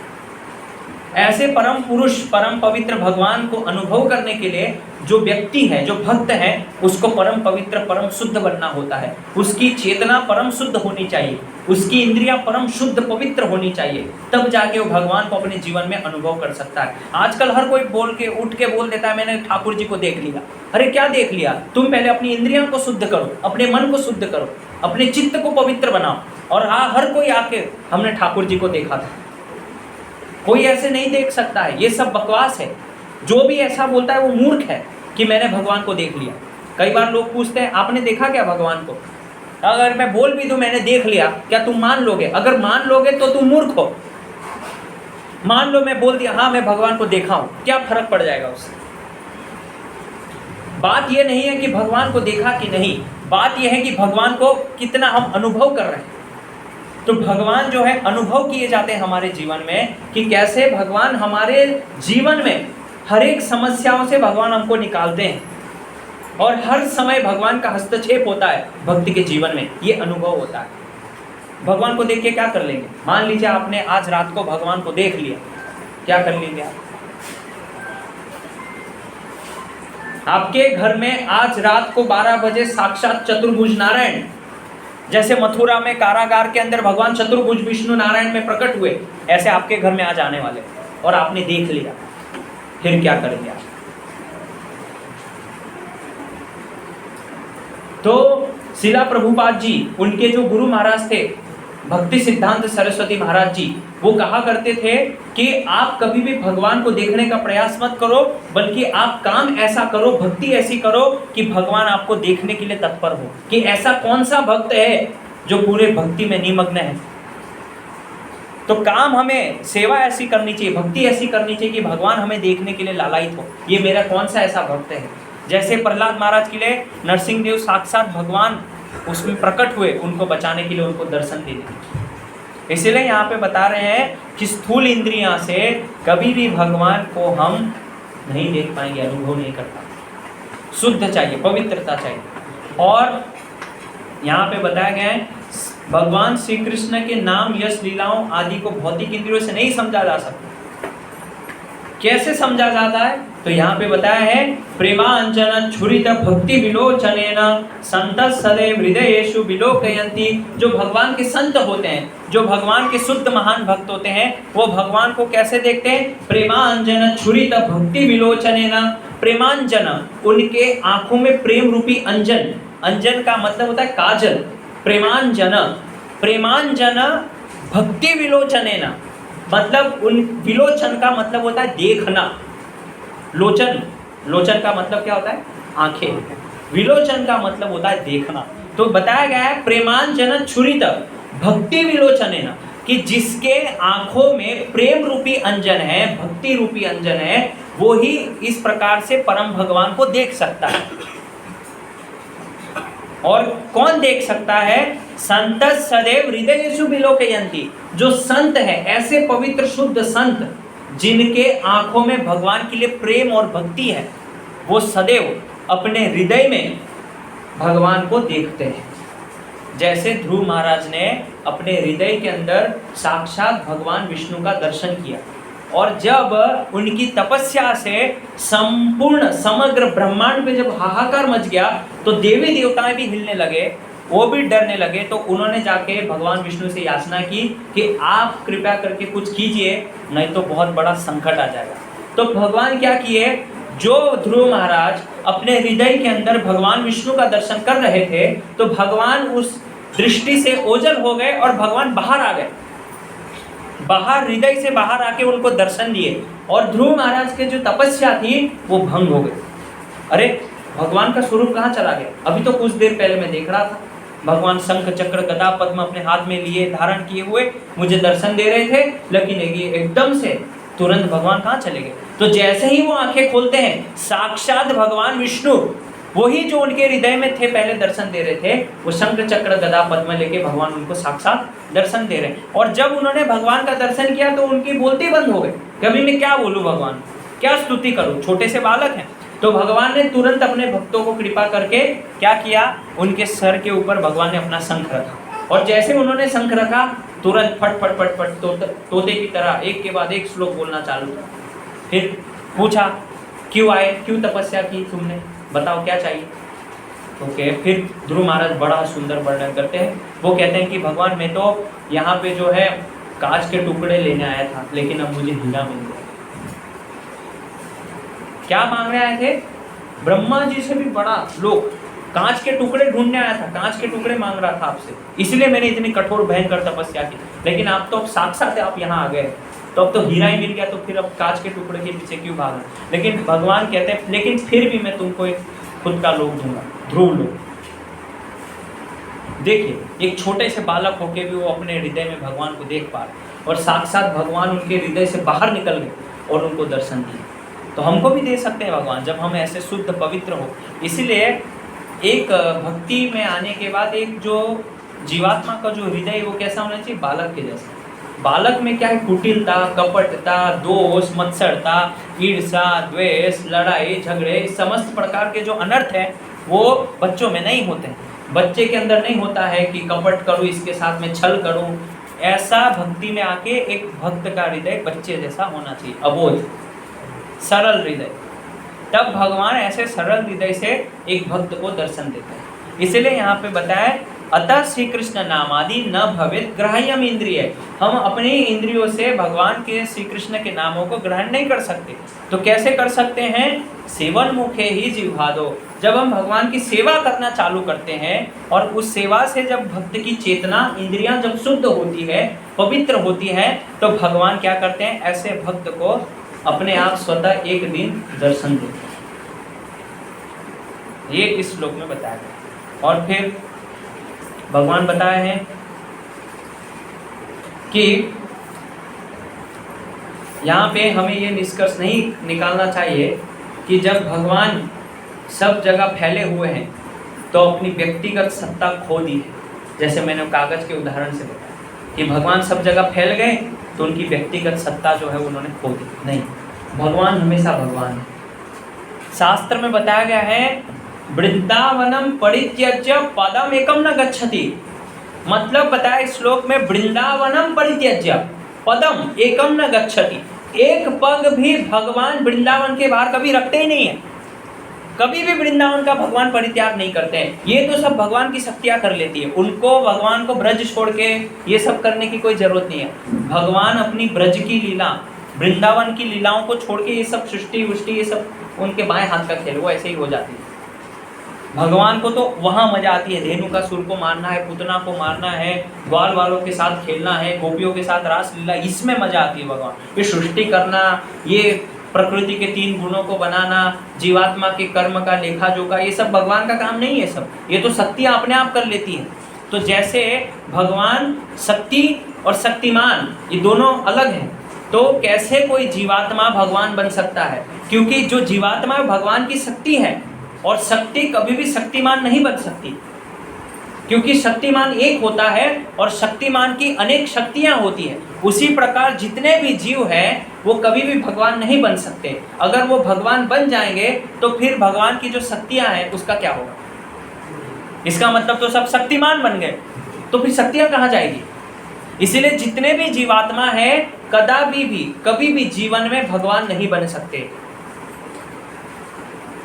[SPEAKER 1] ऐसे परम पुरुष, परम पवित्र भगवान को अनुभव करने के लिए जो व्यक्ति है, जो भक्त है, उसको परम पवित्र, परम शुद्ध बनना होता है। उसकी चेतना परम शुद्ध होनी चाहिए, उसकी इंद्रियां परम शुद्ध पवित्र होनी चाहिए, तब जाके वो भगवान को अपने जीवन में अनुभव कर सकता है। आजकल हर कोई उठ के बोल देता है, मैंने ठाकुर जी को देख लिया। अरे क्या देख लिया? तुम पहले अपनी इंद्रियों को शुद्ध करो, अपने मन को शुद्ध करो, अपने चित्त को पवित्र बनाओ। और हर कोई आके हमने ठाकुर जी को देखा था, कोई ऐसे नहीं देख सकता है। ये सब बकवास है। जो भी ऐसा बोलता है वो मूर्ख है कि मैंने भगवान को देख लिया। कई बार लोग पूछते हैं, आपने देखा क्या भगवान को? अगर मैं बोल भी दूं मैंने देख लिया, क्या तुम मान लोगे? अगर मान लोगे तो तुम मूर्ख हो। मान लो मैं बोल दिया, हाँ मैं भगवान को देखा हूं, क्या फर्क पड़ जाएगा उससे? बात यह नहीं है कि भगवान को देखा कि नहीं, बात यह है कि भगवान को कितना हम अनुभव कर रहे हैं। तो भगवान जो है अनुभव किए जाते हैं हमारे जीवन में, कि कैसे भगवान हमारे जीवन में हर एक समस्याओं से भगवान हमको निकालते हैं, और हर समय भगवान का हस्तक्षेप होता है भक्ति के जीवन में, ये अनुभव होता है। भगवान को देख के क्या कर लेंगे? मान लीजिए आपने आज रात को भगवान को देख लिया, क्या कर लेंगे आप? आपके घर में आज रात को 12 बजे साक्षात चतुर्भुज नारायण, जैसे मथुरा में कारागार के अंदर भगवान चतुर्भुज विष्णु नारायण में प्रकट हुए, ऐसे आपके घर में आज आने वाले, और आपने देख लिया, फिर क्या करेंगे आप? तो शिला प्रभुपाद जी, उनके जो गुरु महाराज थे भक्ति सिद्धांत सरस्वती महाराज जी, वो कहा करते थे कि आप कभी भी भगवान को देखने का प्रयास मत करो, बल्कि आप काम ऐसा करो, भक्ति ऐसी करो कि भगवान आपको देखने के लिए तत्पर हो। कि ऐसा कौन सा भक्त है जो पूरे भक्ति में निमग्न है? तो काम हमें, सेवा ऐसी करनी चाहिए, भक्ति ऐसी करनी चाहिए कि भगवान हमें देखने के लिए लालायित हो। ये मेरा कौन सा ऐसा भक्त है? जैसे प्रहलाद महाराज के लिए नरसिंह देव साक्षात भगवान उसमें प्रकट हुए, उनको बचाने के लिए, उनको दर्शन देने के लिए। इसीलिए यहाँ पे बता रहे हैं कि स्थूल इंद्रियां से कभी भी भगवान को हम नहीं देख पाएंगे, अनुभव नहीं कर पाएंगे। शुद्ध चाहिए, पवित्रता चाहिए। और यहाँ पे बताया गया है भगवान श्री कृष्ण के नाम, यश, लीलाओं आदि को भौतिक इंद्रियों से नहीं समझा जा सकता। कैसे समझा जाता है? तो यहाँ पे बताया है, प्रेमांजन छुरित भक्ति विलोचनेन संत सदैव हृदयेषु विलोकयन्ति। जो भगवान के संत होते हैं, जो भगवान के शुद्ध महान भक्त होते हैं, वो भगवान को कैसे देखते हैं? प्रेमांजन छुरित भक्ति विलोचनेन। प्रेमांजन, उनके आंखों में प्रेम रूपी अंजन, अंजन का मतलब होता है काजल। प्रेमांजन, प्रेमांजन भक्ति विलोचनेन, मतलब उन, विलोचन का मतलब होता है देखना। लोचन, लोचन का मतलब क्या होता है? आंखें। विलोचन का मतलब होता है देखना। तो बताया गया है प्रेमांजन छुरित भक्ति विलोचनेन, कि जिसके आंखों में प्रेम रूपी अंजन है, भक्ति रूपी अंजन है, वो ही इस प्रकार से परम भगवान को देख सकता है। और कौन देख सकता है? संत सदैव हृदयेषु विलोकयन्ति। जो संत है, ऐसे पवित्र शुद्ध संत जिनके आंखों में भगवान के लिए प्रेम और भक्ति है, वो सदैव अपने हृदय में भगवान को देखते हैं। जैसे ध्रुव महाराज ने अपने हृदय के अंदर साक्षात भगवान विष्णु का दर्शन किया, और जब उनकी तपस्या से संपूर्ण समग्र ब्रह्मांड में जब हाहाकार मच गया, तो देवी देवताएं भी हिलने लगे, वो भी डरने लगे। तो उन्होंने जाके भगवान विष्णु से याचना की कि आप कृपया करके कुछ कीजिए, नहीं तो बहुत बड़ा संकट आ जाएगा। तो भगवान क्या किए? जो ध्रुव महाराज अपने हृदय के अंदर भगवान विष्णु का दर्शन कर रहे थे, तो भगवान उस दृष्टि से ओझल हो गए और भगवान बाहर आ गए। बाहर हृदय से बाहर आके उनको दर्शन दिए और ध्रुव महाराज के जो तपस्या थी वो भंग हो गई। अरे भगवान का स्वरूप कहाँ चला गया? अभी तो कुछ देर पहले मैं देख रहा था भगवान शंख चक्र गदा पद्म अपने हाथ में लिए धारण किए हुए मुझे दर्शन दे रहे थे, लेकिन ये एकदम से तुरंत भगवान कहाँ चले गए? तो जैसे ही वो आंखें खोलते हैं साक्षात भगवान विष्णु वही जो उनके हृदय में थे पहले दर्शन दे रहे थे, वो शंख चक्र गदा पद्म लेके भगवान उनको साक्षात दर्शन दे रहे हैं। और जब उन्होंने भगवान का दर्शन किया तो उनकी बोलते बंद हो गए। कभी मैं क्या बोलूं भगवान, क्या स्तुति करूं, छोटे से बालक हैं। तो भगवान ने तुरंत अपने भक्तों को कृपा करके क्या किया, उनके सर के ऊपर भगवान ने अपना शंख रखा और जैसे उन्होंने शंख रखा तुरंत फट फट फट फट तोते की तरह एक के बाद एक श्लोक बोलना चालू किया। फिर पूछा क्यों आए, क्यों तपस्या की तुमने, बताओ क्या चाहिए। ओके, फिर ध्रुव महाराज बड़ा सुंदर वर्णन करते हैं। वो कहते हैं कि भगवान मैं तो यहाँ पे जो है कांच के टुकड़े लेने आया था, लेकिन अब मुझे हीरा मिल गया। क्या मांगने आए थे? ब्रह्मा जी से भी बड़ा लोग कांच के टुकड़े ढूंढने आया था, कांच के टुकड़े मांग रहा था आपसे, इसलिए मैंने इतनी कठोर भयंकर तपस्या की। लेकिन आप तो साक्षात आप यहाँ आ गए, तो अब तो हीरा ही मिल गया, तो फिर अब कांच के टुकड़े के पीछे क्यों भागना? लेकिन भगवान कहते हैं लेकिन फिर भी मैं तुमको एक खुद का लोक दूंगा, ध्रुव लोक। देखिए एक छोटे से बालक होके भी वो अपने हृदय में भगवान को देख पा रहे और साक्षात भगवान उनके हृदय से बाहर निकल गए और उनको दर्शन दिए। तो हमको भी दे सकते हैं भगवान जब हम ऐसे शुद्ध पवित्र हो। इसीलिए एक भक्ति में आने के बाद एक जो जीवात्मा का जो हृदय वो कैसा होना चाहिए? बालक के जैसा। बालक में क्या है? कुटिलता, कपटता, दोष, मत्सरता, ईर्ष्या, द्वेष, लड़ाई झगड़े, समस्त प्रकार के जो अनर्थ हैं वो बच्चों में नहीं होते हैं। बच्चे के अंदर नहीं होता है कि कपट करूँ, इसके साथ में छल करूँ। ऐसा भक्ति में आके एक भक्त का हृदय बच्चे जैसा होना चाहिए, अबोध सरल हृदय। तब भगवान ऐसे सरल हृदय से एक भक्त को दर्शन देते हैं। इसलिए यहाँ पे बताया अतः श्री कृष्ण नामादि न भवेत् ग्राह्यम इंद्रिय। हम अपनी इंद्रियों से भगवान के श्री कृष्ण के नामों को ग्रहण नहीं कर सकते। तो कैसे कर सकते हैं? सेवन मुखे ही जिह्वादो। जब हम भगवान की सेवा करना चालू करते हैं और उस सेवा से जब भक्त की चेतना इंद्रियां जब शुद्ध होती है, पवित्र होती है, तो भगवान क्या करते हैं? ऐसे भक्त को अपने आप स्वतः एक दिन दर्शन देते हैं। ये इस श्लोक में बताया गया। और फिर भगवान बताए हैं कि यहाँ पे हमें ये निष्कर्ष नहीं निकालना चाहिए कि जब भगवान सब जगह फैले हुए हैं तो अपनी व्यक्तिगत सत्ता खो दी है। जैसे मैंने कागज के उदाहरण से बताया कि भगवान सब जगह फैल गए तो उनकी व्यक्तिगत सत्ता जो है उन्होंने खो दी। नहीं, भगवान हमेशा भगवान है। शास्त्र में बताया गया है वृंदावनम परित्यज्य पदम एकम न गच्छति। मतलब बताया इस श्लोक में वृंदावनम परित्यज्य पदम एकम न गच्छति। एक पग भी भगवान वृंदावन के बाहर कभी रखते ही नहीं है। कभी भी वृंदावन का भगवान परित्याग नहीं करते हैं। ये तो सब भगवान की शक्तियाँ कर लेती है। उनको भगवान को ब्रज छोड़ के ये सब करने की कोई जरूरत नहीं है। भगवान अपनी ब्रज की लीला, वृंदावन की लीलाओं को छोड़ के ये सब सृष्टि उष्टि ये सब उनके बाएं हाथ का खेल, वो ऐसे ही हो जाती है। भगवान को तो वहाँ मजा आती है, धेनुकासुर को मारना है, पूतना को मारना है, ग्वाल वालों के साथ खेलना है, गोपियों के साथ रास लीला, इसमें मजा आती है भगवान। ये सृष्टि करना, ये प्रकृति के 3 गुणों को बनाना, जीवात्मा के कर्म का लेखा जोखा, ये सब भगवान का काम नहीं है। सब ये तो शक्तियाँ अपने आप कर लेती हैं। तो जैसे भगवान शक्ति और शक्तिमान ये दोनों अलग हैं, तो कैसे कोई जीवात्मा भगवान बन सकता है? क्योंकि जो जीवात्मा भगवान की शक्ति है और शक्ति कभी भी शक्तिमान नहीं बन सकती, क्योंकि शक्तिमान एक होता है और शक्तिमान की अनेक शक्तियां होती हैं। उसी प्रकार जितने भी जीव हैं वो कभी भी भगवान नहीं बन सकते। अगर वो भगवान बन जाएंगे तो फिर भगवान की जो शक्तियां हैं उसका क्या होगा? इसका मतलब तो सब शक्तिमान बन गए, तो फिर शक्तियां कहाँ जाएगी? इसीलिए जितने भी जीवात्मा है कभी भी जीवन में भगवान नहीं बन सकते।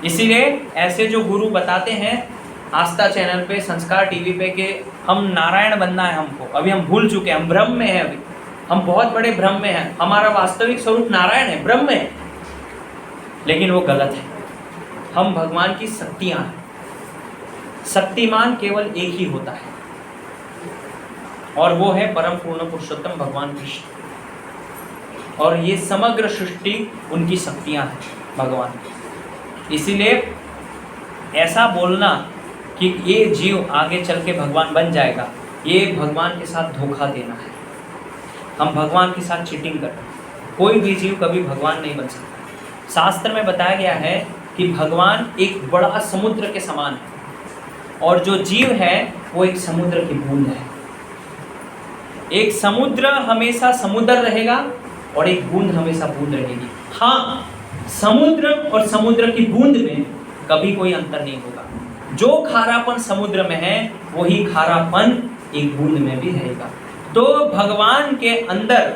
[SPEAKER 1] इसीलिए ऐसे जो गुरु बताते हैं आस्था चैनल पे, संस्कार टीवी पे कि हम नारायण बनना है हमको, अभी हम भूल चुके हैं, हम भ्रम में हैं, अभी हम बहुत बड़े भ्रम में हैं, हमारा वास्तविक स्वरूप नारायण है, ब्रह्म है, लेकिन वो गलत है। हम भगवान की शक्तियाँ हैं। शक्तिमान केवल एक ही होता है और वो है परम पूर्ण पुरुषोत्तम भगवान कृष्ण। और ये समग्र सृष्टि उनकी शक्तियां हैं भगवान की। इसीलिए ऐसा बोलना कि ये जीव आगे चल के भगवान बन जाएगा, ये भगवान के साथ धोखा देना है। हम भगवान के साथ चीटिंग कर रहे हैं। कोई भी जीव कभी भगवान नहीं बन सकता। शास्त्र में बताया गया है कि भगवान एक बड़ा समुद्र के समान है और जो जीव है वो एक समुद्र की बूंद है। एक समुद्र हमेशा समुद्र रहेगा और एक बूंद हमेशा बूंद रहेगी। हाँ, समुद्र और समुद्र की बूंद में कभी कोई अंतर नहीं होगा। जो खारापन समुद्र में है वही खारापन एक बूंद में भी रहेगा। तो भगवान के अंदर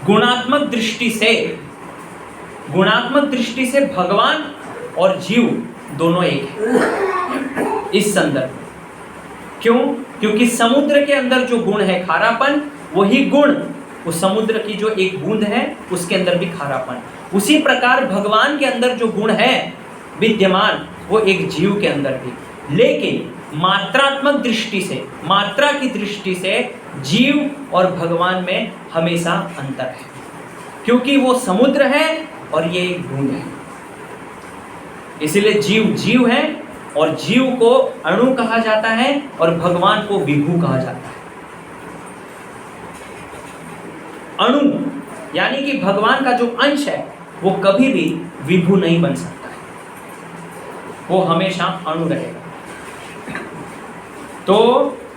[SPEAKER 1] गुणात्मक दृष्टि से भगवान और जीव दोनों एक है इस संदर्भ में। क्यों? क्योंकि समुद्र के अंदर जो गुण है खारापन, वही गुण उस समुद्र की जो एक बूंद है उसके अंदर भी खारापन। उसी प्रकार भगवान के अंदर जो गुण है विद्यमान, वो एक जीव के अंदर भी। लेकिन मात्रात्मक दृष्टि से, मात्रा की दृष्टि से जीव और भगवान में हमेशा अंतर है, क्योंकि वो समुद्र है और ये एक बूंद है। इसलिए जीव जीव है और जीव को अणु कहा जाता है और भगवान को विभु कहा जाता है। अणु यानी कि भगवान का जो अंश है वो कभी भी विभु नहीं बन सकता है, वो हमेशा अणु रहेगा। तो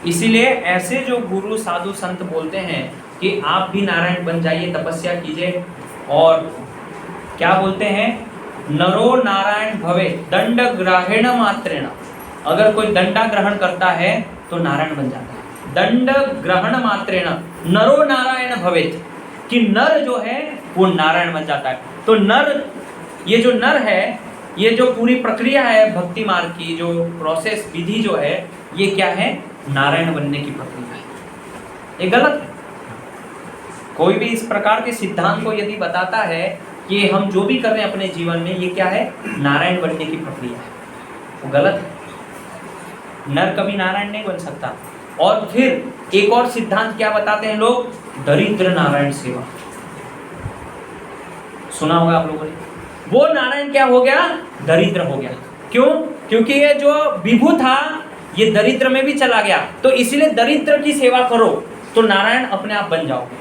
[SPEAKER 1] इसीलिए ऐसे जो गुरु साधु संत बोलते हैं कि आप भी नारायण बन जाइए, तपस्या कीजिए, और क्या बोलते हैं, नरो नारायण भवे दंड ग्रहण मात्रेण। अगर कोई दंडा ग्रहण करता है तो नारायण बन जाता है। दंड ग्रहण मात्रेण नरो नारायण भवेत, कि नर जो है वो नारायण बन जाता है। तो नर, ये जो नर है, ये जो पूरी प्रक्रिया है भक्ति मार्ग की, जो प्रोसेस विधि जो है, ये क्या है, नारायण बनने की प्रक्रिया है। ये गलत है। कोई भी इस प्रकार के सिद्धांत को यदि बताता है कि हम जो भी कर रहे हैं अपने जीवन में, ये क्या है, नारायण बनने की प्रक्रिया है, वो गलत है। नर कभी नारायण नहीं बन सकता। और फिर एक और सिद्धांत क्या बताते हैं लोग, दरिद्र नारायण सेवा। सुना होगा आप लोगों ने। वो नारायण क्या हो गया, दरिद्र हो गया। क्यों? क्योंकि ये जो विभु था ये दरिद्र में भी चला गया। तो इसलिए दरिद्र की सेवा करो तो नारायण अपने आप बन जाओगे।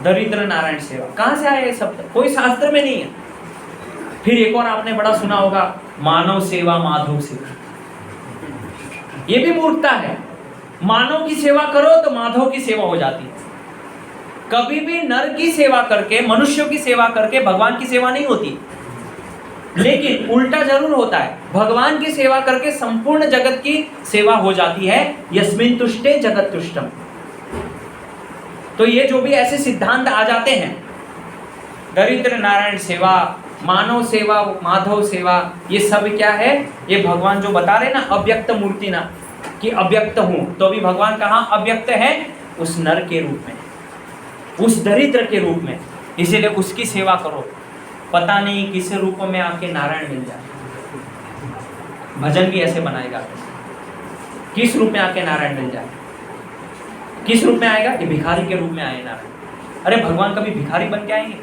[SPEAKER 1] दरिद्र नारायण सेवा कहां से आया ये शब्द? कोई शास्त्र में नहीं है। फिर एक और आपने बड़ा सुना होगा, मानव सेवा माधव सेवा। ये भी मूर्खता है। मानव की सेवा करो तो माधव की सेवा हो जाती है। कभी भी नर की सेवा करके, मनुष्यों की सेवा करके भगवान की सेवा नहीं होती। लेकिन उल्टा जरूर होता है, भगवान की सेवा करके संपूर्ण जगत की सेवा हो जाती है। यस्मिन् तुष्टे जगत तुष्टम। तो ये जो भी ऐसे सिद्धांत आ जाते हैं, दरिद्र नारायण सेवा, मानव सेवा, माधव सेवा, ये सब क्या है, ये भगवान जो बता रहे ना, अव्यक्त मूर्ति ना, कि अव्यक्त हूं, तो अभी भगवान कहाँ अव्यक्त है, उस नर के रूप में, उस दरिद्र के रूप में। इसीलिए उसकी सेवा करो, पता नहीं किस रूप में आपके नारायण मिल जाए। भजन भी ऐसे बनाएगा, किस रूप में आके नारायण मिल जाए। किस रूप में आएगा, ये भिखारी के रूप में आए नारायण। अरे भगवान कभी भिखारी बन के आएंगे?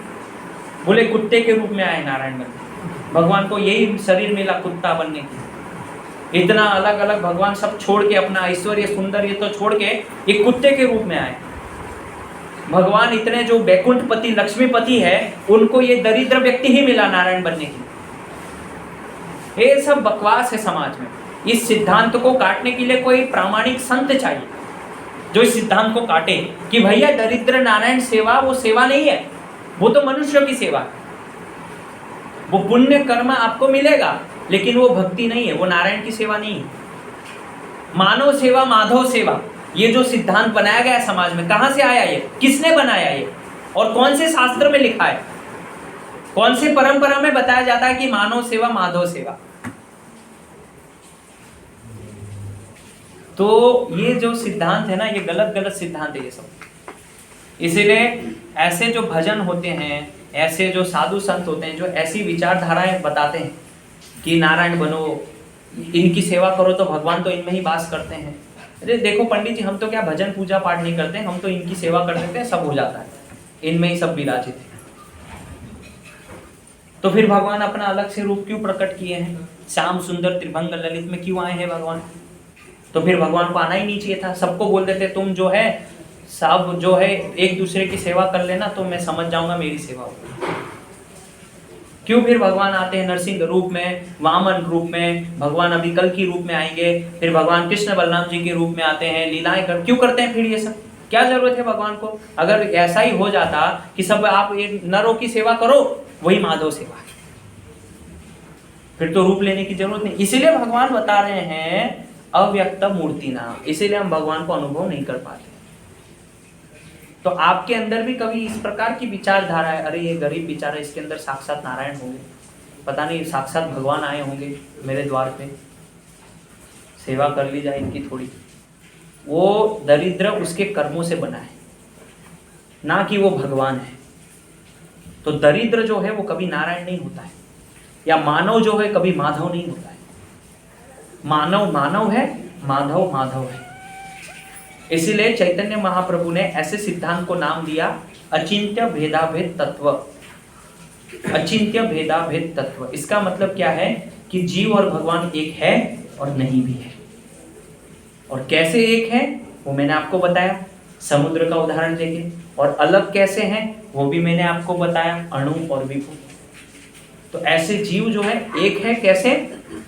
[SPEAKER 1] बोले कुत्ते के रूप में आए नारायण बन के। भगवान को यही शरीर मिला कुत्ता बनने की। इतना अलग अलग भगवान सब छोड़ के, अपना ऐश्वर्य सुंदर ये तो छोड़ के एक कुत्ते के रूप में आए। भगवान इतने जो बैकुंठपति लक्ष्मीपति है, उनको ये दरिद्र व्यक्ति ही मिला नारायण बनने की। ये सब बकवास है समाज में। इस सिद्धांत को काटने के लिए कोई प्रामाणिक संत चाहिए जो इस सिद्धांत को काटे कि भैया दरिद्र नारायण सेवा वो सेवा नहीं है, वो तो मनुष्य की सेवा है। वो पुण्य कर्म आपको मिलेगा, लेकिन वो भक्ति नहीं है, वो नारायण की सेवा नहीं है। मानव सेवा माधव सेवा, ये जो सिद्धांत बनाया गया है समाज में, कहां से आया ये, किसने बनाया ये, और कौन से शास्त्र में लिखा है, कौन से परंपरा में बताया जाता है कि मानव सेवा माधव सेवा? तो ये जो सिद्धांत है ना, ये गलत गलत सिद्धांत है ये सब। इसीलिए ऐसे जो भजन होते हैं, ऐसे जो साधु संत होते हैं, जो ऐसी विचारधाराएं बताते हैं कि नारायण बनो, इनकी सेवा करो तो भगवान तो इनमें ही वास करते हैं, अरे देखो पंडित जी, हम तो क्या भजन पूजा पाठ नहीं करते, हम तो इनकी सेवा कर देते हैं, सब हो जाता है, इनमें ही सब विराजित है। तो फिर भगवान अपना अलग से रूप क्यों प्रकट किए हैं? श्याम सुंदर त्रिभंग ललित में क्यों आए हैं भगवान? तो फिर भगवान को आना ही नहीं चाहिए था। सबको बोल देते तुम जो है सब जो है एक दूसरे की सेवा कर लेना, तो मैं समझ जाऊंगा मेरी सेवा होगी। क्यों फिर भगवान आते हैं नरसिंह रूप में, वामन रूप में, भगवान अभी कल की रूप में आएंगे, फिर भगवान कृष्ण बलराम जी के रूप में आते हैं, लीलाएं कर क्यों करते हैं फिर ये सब? क्या जरूरत है भगवान को? अगर ऐसा ही हो जाता कि सब आप एक नरों की सेवा करो, वही माधव सेवा है, फिर तो रूप लेने की जरूरत नहीं। इसीलिए भगवान बता रहे हैं अव्यक्त मूर्ति नाम, इसीलिए हम भगवान को अनुभव नहीं कर पाते। तो आपके अंदर भी कभी इस प्रकार की विचारधारा है, अरे ये गरीब बेचारा, इसके अंदर साक्षात नारायण होंगे, पता नहीं साक्षात भगवान आए होंगे मेरे द्वार पे, सेवा कर ली जाए इनकी थोड़ी। वो दरिद्र उसके कर्मों से बना है, ना कि वो भगवान है। तो दरिद्र जो है वो कभी नारायण नहीं होता है, या मानव जो है कभी माधव नहीं होता है। मानव मानव है, माधव माधव है। इसीलिए चैतन्य महाप्रभु ने ऐसे सिद्धांत को नाम दिया अचिंत्य भेदाभेद तत्व। अचिंत्य भेदाभेद तत्व, इसका मतलब क्या है कि जीव और भगवान एक है और नहीं भी है। और कैसे एक है वो मैंने आपको बताया समुद्र का उदाहरण देके, और अलग कैसे हैं वो भी मैंने आपको बताया, अणु और विभु। तो ऐसे जीव जो है एक है, कैसे?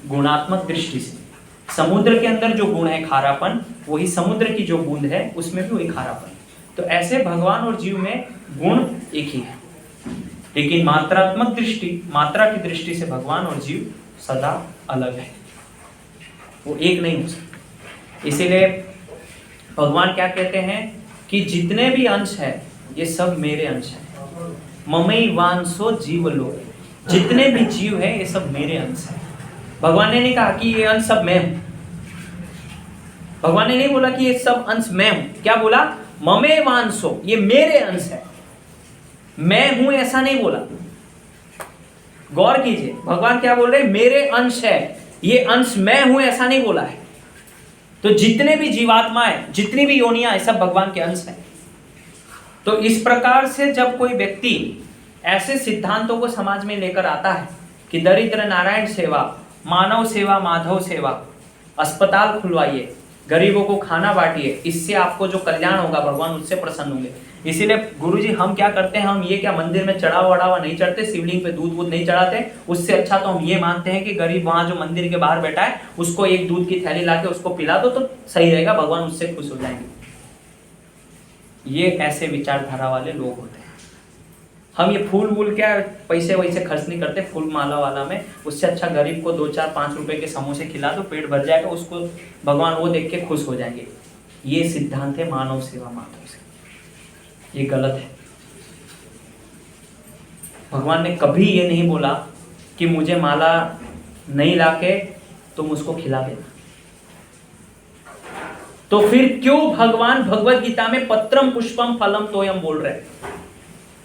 [SPEAKER 1] गुणात्मक दृष्टि से। समुद्र के अंदर जो गुण है खारापन, वही समुद्र की जो बूंद है उसमें भी वही खारापन। तो ऐसे भगवान और जीव में गुण एक ही है, लेकिन मात्रात्मक दृष्टि, मात्रा की दृष्टि से भगवान और जीव सदा अलग है, वो एक नहीं हो सकते। इसीलिए भगवान क्या कहते हैं कि जितने भी अंश है ये सब मेरे अंश है। ममई वांसो जीव लोग, जितने भी जीव है ये सब मेरे अंश है। भगवान ने नहीं कहा कि ये अंश सब मैं हूं, भगवान ने नहीं बोला कि ये सब अंश मैं हूं। क्या बोला? ममे वांसो, ये मेरे अंश है, मैं हूं ऐसा नहीं बोला। गौर कीजिए, भगवान क्या बोल रहे हैं? मेरे अंश है, ये अंश मैं हूं ऐसा नहीं बोला है। तो जितने भी जीवात्माएं, जितनी भी योनियां है, सब भगवान के अंश हैं। तो इस प्रकार से जब कोई व्यक्ति ऐसे सिद्धांतों को समाज में लेकर आता है कि दरिद्र नारायण सेवा, मानव सेवा, माधव सेवा, अस्पताल खुलवाइए, गरीबों को खाना बांटिए, इससे आपको जो कल्याण होगा भगवान उससे प्रसन्न होंगे। इसीलिए गुरुजी हम क्या करते हैं, हम ये क्या मंदिर में चढ़ावा वढ़ावा नहीं चढ़ते, शिवलिंग पे दूध वूध नहीं चढ़ाते, उससे अच्छा तो हम ये मानते हैं कि गरीब वहां जो मंदिर के बाहर बैठा है उसको एक दूध की थैली लाके उसको पिला दो तो सही रहेगा, भगवान उससे खुश हो जाएंगे। ये ऐसे विचारधारा वाले लोग होते हैं। हम ये फूल वूल क्या पैसे वैसे खर्च नहीं करते फूल माला वाला में, उससे अच्छा गरीब को 2-4-5 रुपए के समोसे खिला दो, पेट भर जाएगा, उसको भगवान वो देख के खुश हो जाएंगे। ये सिद्धांत है मानव सेवा, माधव सेवा, ये गलत है। भगवान ने कभी ये नहीं बोला कि मुझे माला नहीं लाके तुम उसको खिला देना। तो फिर क्यों भगवान भगवत गीता में पत्रम पुष्पम फलम तोयम बोल रहे हैं?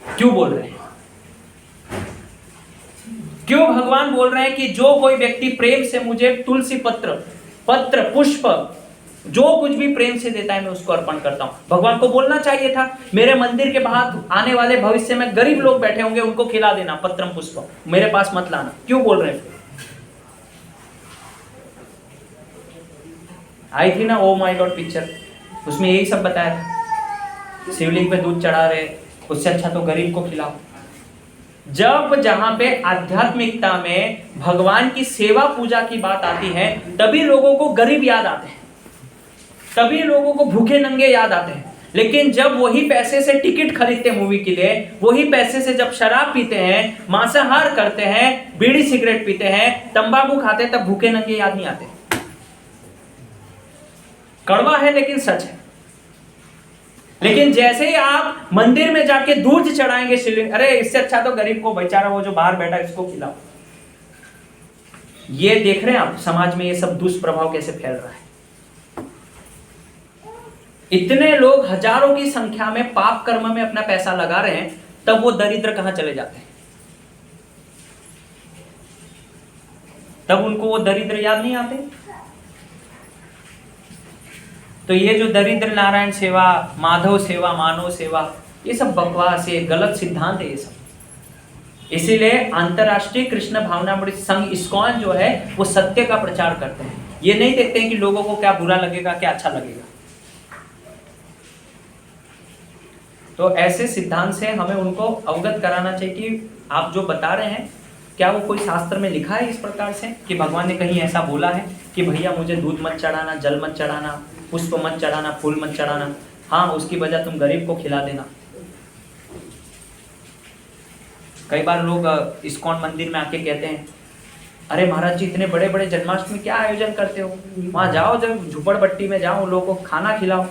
[SPEAKER 1] क्यों बोल रहे हैं? क्यों भगवान बोल रहे हैं कि जो कोई व्यक्ति प्रेम से मुझे तुलसी पत्र, पत्र, पुष्प, जो कुछ भी प्रेम से देता है मैं उसको अर्पण करता हूं। भगवान को बोलना चाहिए था मेरे मंदिर के बाहर आने वाले भविष्य में गरीब लोग बैठे होंगे, उनको खिला देना पत्रम पुष्प, मेरे पास मत लाना। क्यों बोल रहे हैं? आई थी ना ओ माय गॉड पिक्चर, उसमें यही सब बताया था। शिवलिंग पे दूध चढ़ा रहे, उससे अच्छा तो गरीब को खिलाओ। जब जहां पे आध्यात्मिकता में भगवान की सेवा पूजा की बात आती है, तभी लोगों को गरीब याद आते हैं, तभी लोगों को भूखे नंगे याद आते हैं। लेकिन जब वही पैसे से टिकट खरीदते मूवी के लिए, वही पैसे से जब शराब पीते हैं, मांसाहार करते हैं, बीड़ी सिगरेट पीते हैं, तंबाकू खाते हैं, तब भूखे नंगे याद नहीं आते। कड़वा है लेकिन सच है। लेकिन जैसे ही आप मंदिर में जाके दूध चढ़ाएंगे शिवलिंग, अरे इससे अच्छा तो गरीब को बेचारा वो जो बाहर बैठा है इसको खिलाओ। ये देख रहे हैं आप समाज में ये सब दुष्प्रभाव कैसे फैल रहा है। इतने लोग हजारों की संख्या में पाप कर्म में अपना पैसा लगा रहे हैं, तब वो दरिद्र कहां चले जाते हैं? तब उनको वो दरिद्र याद नहीं आते। तो ये जो दरिद्र नारायण सेवा, माधव सेवा, मानव सेवा, ये सब बकवास है, गलत सिद्धांत है ये सब। इसीलिए अंतरराष्ट्रीय कृष्ण भावनामृत संघ इस्कॉन जो है वो सत्य का प्रचार करते हैं। ये नहीं देखते हैं कि लोगों को क्या बुरा लगेगा, क्या अच्छा लगेगा। तो ऐसे सिद्धांत से हमें उनको अवगत कराना चाहिए कि आप जो बता रहे हैं क्या वो कोई शास्त्र में लिखा है इस प्रकार से कि भगवान ने कहीं ऐसा बोला है कि भैया मुझे दूध मत चढ़ाना, जल मत चढ़ाना, पुष्प मत चढ़ाना, फूल मत चढ़ाना, हाँ उसकी वजह तुम गरीब को खिला देना। कई बार लोग इस्कॉन मंदिर में आके कहते हैं अरे महाराज जी इतने बड़े बड़े जन्माष्टमी क्या आयोजन करते हो, वहाँ जाओ, जब झुपड़पट्टी में जाओ, लोगों को खाना खिलाओ।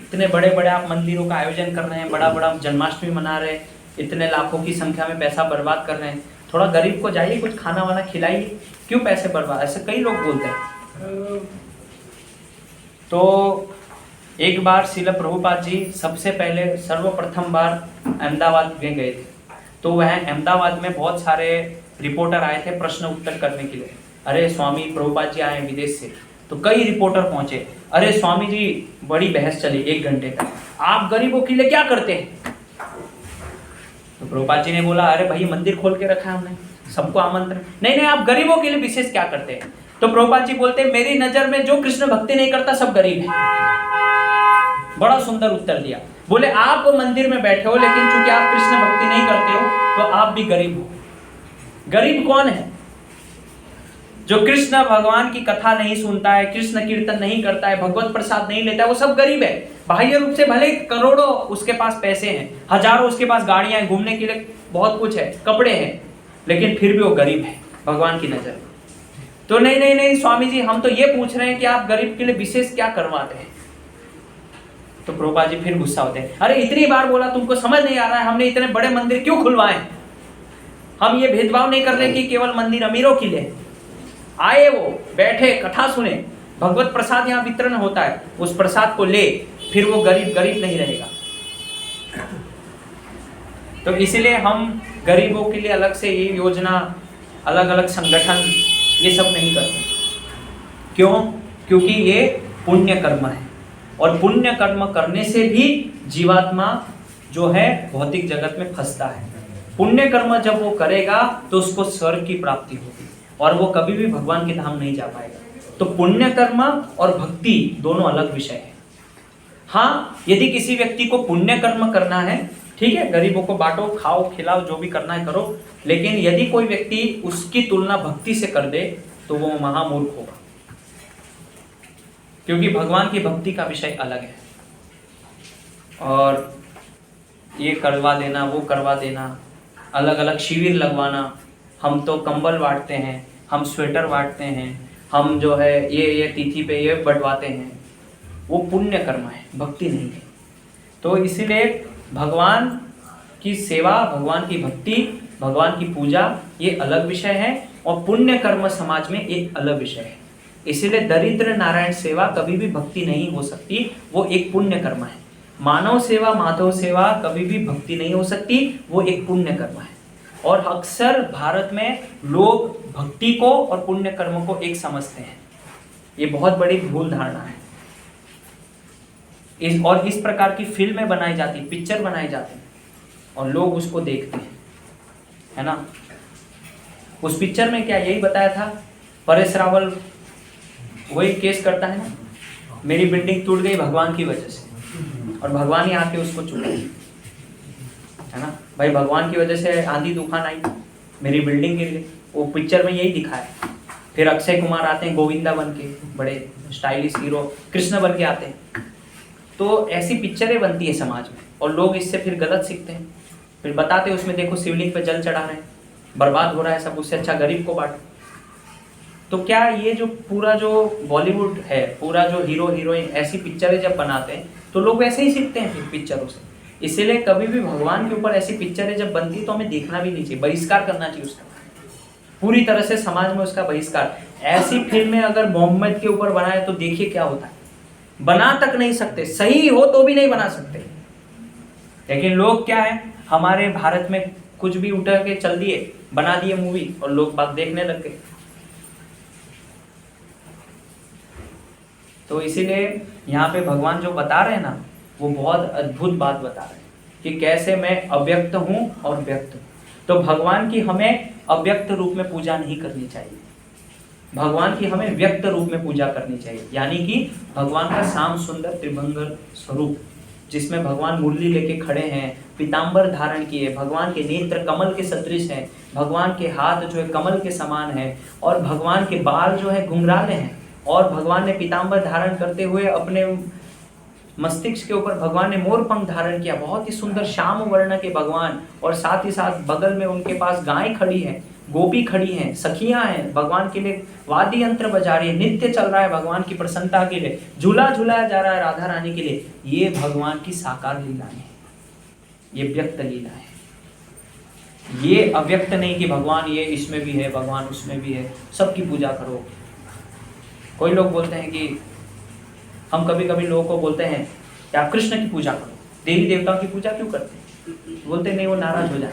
[SPEAKER 1] इतने बड़े बड़े आप मंदिरों का आयोजन कर रहे हैं, बड़ा बड़ा जन्माष्टमी मना रहे हैं, इतने लाखों की संख्या में पैसा बर्बाद कर रहे हैं, थोड़ा गरीब को जाइए, कुछ खाना वाना खिलाइए, क्यों पैसे बर्बाद। ऐसे कई लोग बोलते हैं। तो एक बार श्रील प्रभुपाद जी सबसे पहले सर्वप्रथम बार अहमदाबाद में गए थे। तो वह अहमदाबाद में बहुत सारे रिपोर्टर आए थे प्रश्न उत्तर करने के लिए। अरे स्वामी प्रभुपाद जी आए हैं विदेश से, तो कई रिपोर्टर पहुंचे। अरे स्वामी जी बड़ी बहस चली 1 घंटे तक, आप गरीबों के लिए क्या करते हैं। तो प्रभुपाद जी ने बोला अरे भाई मंदिर खोल के रखा है हमने, सबको आमंत्रण। नहीं आप गरीबों के लिए विशेष क्या करते हैं। तो प्रभुपाद जी बोलते हैं मेरी नजर में जो कृष्ण भक्ति नहीं करता सब गरीब है। बड़ा सुंदर उत्तर दिया। बोले आप मंदिर में बैठे हो लेकिन चूंकि आप कृष्ण भक्ति नहीं करते हो तो आप भी गरीब हो। गरीब कौन है? जो कृष्ण भगवान की कथा नहीं सुनता है, कृष्ण कीर्तन नहीं करता है, भगवत प्रसाद नहीं लेता है, वो सब गरीब है। बाह्य रूप से भले करोड़ों उसके पास पैसे हैं, हजारों उसके पास गाड़ियां हैं, घूमने के लिए बहुत कुछ है, कपड़े हैं, लेकिन फिर भी वो गरीब है भगवान की नजर में। तो नहीं स्वामी जी हम तो ये पूछ रहे हैं कि आप गरीब के लिए विशेष क्या करवाते हैं। तो प्रभुपाद जी फिर गुस्सा होते हैं, अरे इतनी बार बोला तुमको समझ नहीं आ रहा है, हमने इतने बड़े मंदिर क्यों खुलवाए। हम ये भेदभाव नहीं कर रहे कि केवल मंदिर अमीरों के लिए। आए वो बैठे कथा सुने, भगवत प्रसाद यहाँ वितरण होता है, उस प्रसाद को ले, फिर वो गरीब नहीं रहेगा। तो इसलिए हम गरीबों के लिए अलग से ये योजना, अलग अलग संगठन ये सब नहीं करते। क्यों? क्योंकि ये पुण्य कर्म है और पुण्य कर्म करने से भी जीवात्मा जो है भौतिक जगत में फंसता है। पुण्य कर्म जब वो करेगा तो उसको स्वर्ग की प्राप्ति होगी और वो कभी भी भगवान के धाम नहीं जा पाएगा। तो पुण्य कर्म और भक्ति दोनों अलग विषय है। हाँ, यदि किसी व्यक्ति को पुण्य कर्म करना है, ठीक है, गरीबों को बांटो, खाओ, खिलाओ, जो भी करना है करो, लेकिन यदि कोई व्यक्ति उसकी तुलना भक्ति से कर दे तो वो महामूर्ख होगा, क्योंकि भगवान की भक्ति का विषय अलग है। और ये करवा देना, वो करवा देना, अलग अलग शिविर लगवाना, हम तो कंबल बांटते हैं, हम स्वेटर बांटते हैं, हम जो है ये तिथि पे ये बंटवाते हैं, वो पुण्य कर्म है, भक्ति नहीं है। तो इसीलिए भगवान की सेवा, भगवान की भक्ति, भगवान की पूजा ये अलग विषय है और पुण्य कर्म समाज में एक अलग विषय है। इसीलिए दरिद्र नारायण सेवा कभी भी भक्ति नहीं हो सकती, वो एक पुण्य कर्म है। मानव सेवा, माधव सेवा कभी भी भक्ति नहीं हो सकती, वो एक पुण्य कर्म है। और अक्सर भारत में लोग भक्ति को और पुण्य कर्म को एक समझते हैं, ये बहुत बड़ी भूल धारणा है। इस प्रकार की फिल्में बनाई जाती, पिक्चर बनाई जाती हैं और लोग उसको देखते हैं, है ना। उस पिक्चर में क्या यही बताया था, परेश रावल वही केस करता है ना, मेरी बिल्डिंग टूट गई भगवान की वजह से, और भगवान ही आके उसको चुका, है ना। भाई भगवान की वजह से आंधी तूफान आई, मेरी बिल्डिंग गिर गई, वो पिक्चर में यही दिखाया। फिर अक्षय कुमार आते हैं गोविंदा बन के, बड़े स्टाइलिश हीरो कृष्ण बन के आते हैं। तो ऐसी पिक्चरें बनती है समाज में और लोग इससे फिर गलत सीखते हैं, फिर बताते हैं उसमें देखो शिवलिंग पे जल चढ़ा रहे हैं, बर्बाद हो रहा है सब, उससे अच्छा गरीब को बांटो। तो क्या ये जो पूरा जो बॉलीवुड है, पूरा जो हीरो हीरोइन ऐसी पिक्चरें जब बनाते हैं तो लोग वैसे ही सीखते हैं फिर पिक्चरों से। इसीलिए कभी भी भगवान के ऊपर ऐसी पिक्चरें जब बनती है तो हमें देखना भी नहीं चाहिए, बहिष्कार करना चाहिए उसका, पूरी तरह से समाज में उसका बहिष्कार। ऐसी फिल्में अगर मोहम्मद के ऊपर बनाए तो देखिए क्या होता है, बना तक नहीं सकते, सही हो तो भी नहीं बना सकते। लेकिन लोग क्या है, हमारे भारत में कुछ भी उठा के चल दिए, बना दिए मूवी और लोग बात देखने लग गए। तो इसीलिए यहाँ पे भगवान जो बता रहे हैं ना, वो बहुत अद्भुत बात बता रहे हैं कि कैसे मैं अव्यक्त हूँ और व्यक्त हूँ। तो भगवान की हमें अव्यक्त रूप में पूजा नहीं करनी चाहिए, भगवान की हमें व्यक्त रूप में पूजा करनी चाहिए। यानी कि भगवान का श्याम सुंदर त्रिभंगर स्वरूप, जिसमें भगवान मुरली लेके खड़े हैं, पीताम्बर धारण किए, भगवान के नेत्र कमल के सदृश हैं, भगवान के हाथ जो है कमल के समान है, और भगवान के बाल जो है घुंघराले हैं, और भगवान ने पीताम्बर धारण करते हुए अपने मस्तिष्क के ऊपर भगवान ने मोर पंख धारण किया, बहुत ही सुंदर श्याम वर्ण के भगवान। और साथ ही साथ बगल में उनके पास गाय खड़ी है, गोपी खड़ी हैं, सखियां हैं, भगवान के लिए वाद्य यंत्र बजा रही है, नृत्य चल रहा है भगवान की प्रसन्नता के लिए, झूला झूलाया जा रहा है राधा रानी के लिए। ये भगवान की साकार लीलाएं हैं, ये व्यक्त लीला है। ये अव्यक्त नहीं कि भगवान ये इसमें भी है, भगवान उसमें भी है, सबकी पूजा करो। कोई लोग बोलते हैं कि हम कभी कभी लोगों को बोलते हैं कि आप कृष्ण की पूजा करो, देवी देवताओं की पूजा क्यों करते हैं? बोलते नहीं, वो नाराज हो जाए,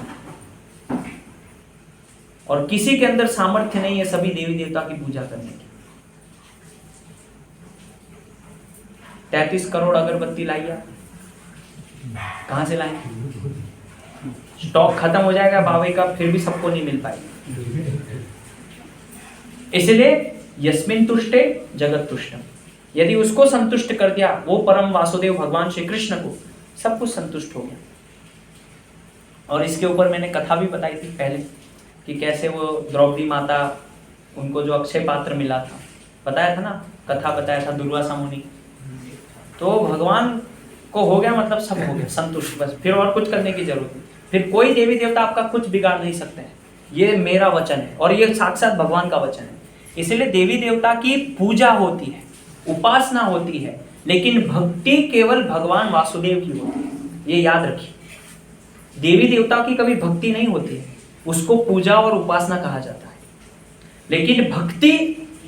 [SPEAKER 1] और किसी के अंदर सामर्थ्य नहीं है सभी देवी देवता की पूजा करने की। 33 करोड़ अगरबत्ती लाइए, कहां से लाएंगे? स्टॉक खत्म हो जाएगा बाबे का, फिर भी सबको नहीं मिल पाएगी। इसलिए यस्मिन तुष्टे जगत तुष्टम, यदि उसको संतुष्ट कर दिया, वो परम वासुदेव भगवान श्री कृष्ण को, सब कुछ संतुष्ट हो गया। और इसके ऊपर मैंने कथा भी बताई थी पहले कि कैसे वो द्रौपदी माता, उनको जो अक्षय पात्र मिला था, बताया था ना, कथा बताया था दुर्वासा मुनि। तो भगवान को हो गया, मतलब सब हो गया संतुष्ट, बस फिर और कुछ करने की जरूरत नहीं, फिर कोई देवी देवता आपका कुछ बिगाड़ नहीं सकते हैं। ये मेरा वचन है और ये साक्षात भगवान का वचन है। इसलिए देवी देवता की पूजा होती है, उपासना होती है, लेकिन भक्ति केवल भगवान वासुदेव की होती है। ये याद रखिए, देवी देवता की कभी भक्ति नहीं होती है, उसको पूजा और उपासना कहा जाता है। लेकिन भक्ति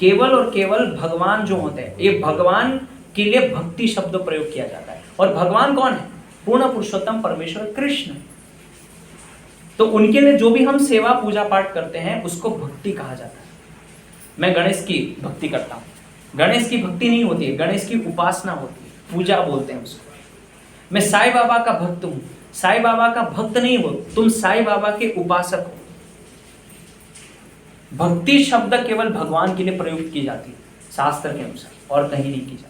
[SPEAKER 1] केवल और केवल भगवान जो होते हैं, ये भगवान के लिए भक्ति शब्द प्रयोग किया जाता है। और भगवान कौन है? पूर्ण पुरुषोत्तम परमेश्वर कृष्ण। तो उनके लिए जो भी हम सेवा पूजा पाठ करते हैं उसको भक्ति कहा जाता है। मैं गणेश की भक्ति करता हूँ, गणेश की भक्ति नहीं होती है, गणेश की उपासना होती है, पूजा बोलते हैं उसको। मैं साईं बाबा का भक्त हूँ, साईं बाबा का भक्त नहीं हो तुम, साईं बाबा के उपासक हो। भक्ति शब्द केवल भगवान के लिए प्रयुक्त की जाती है शास्त्र के अनुसार, और कहीं नहीं की जाती।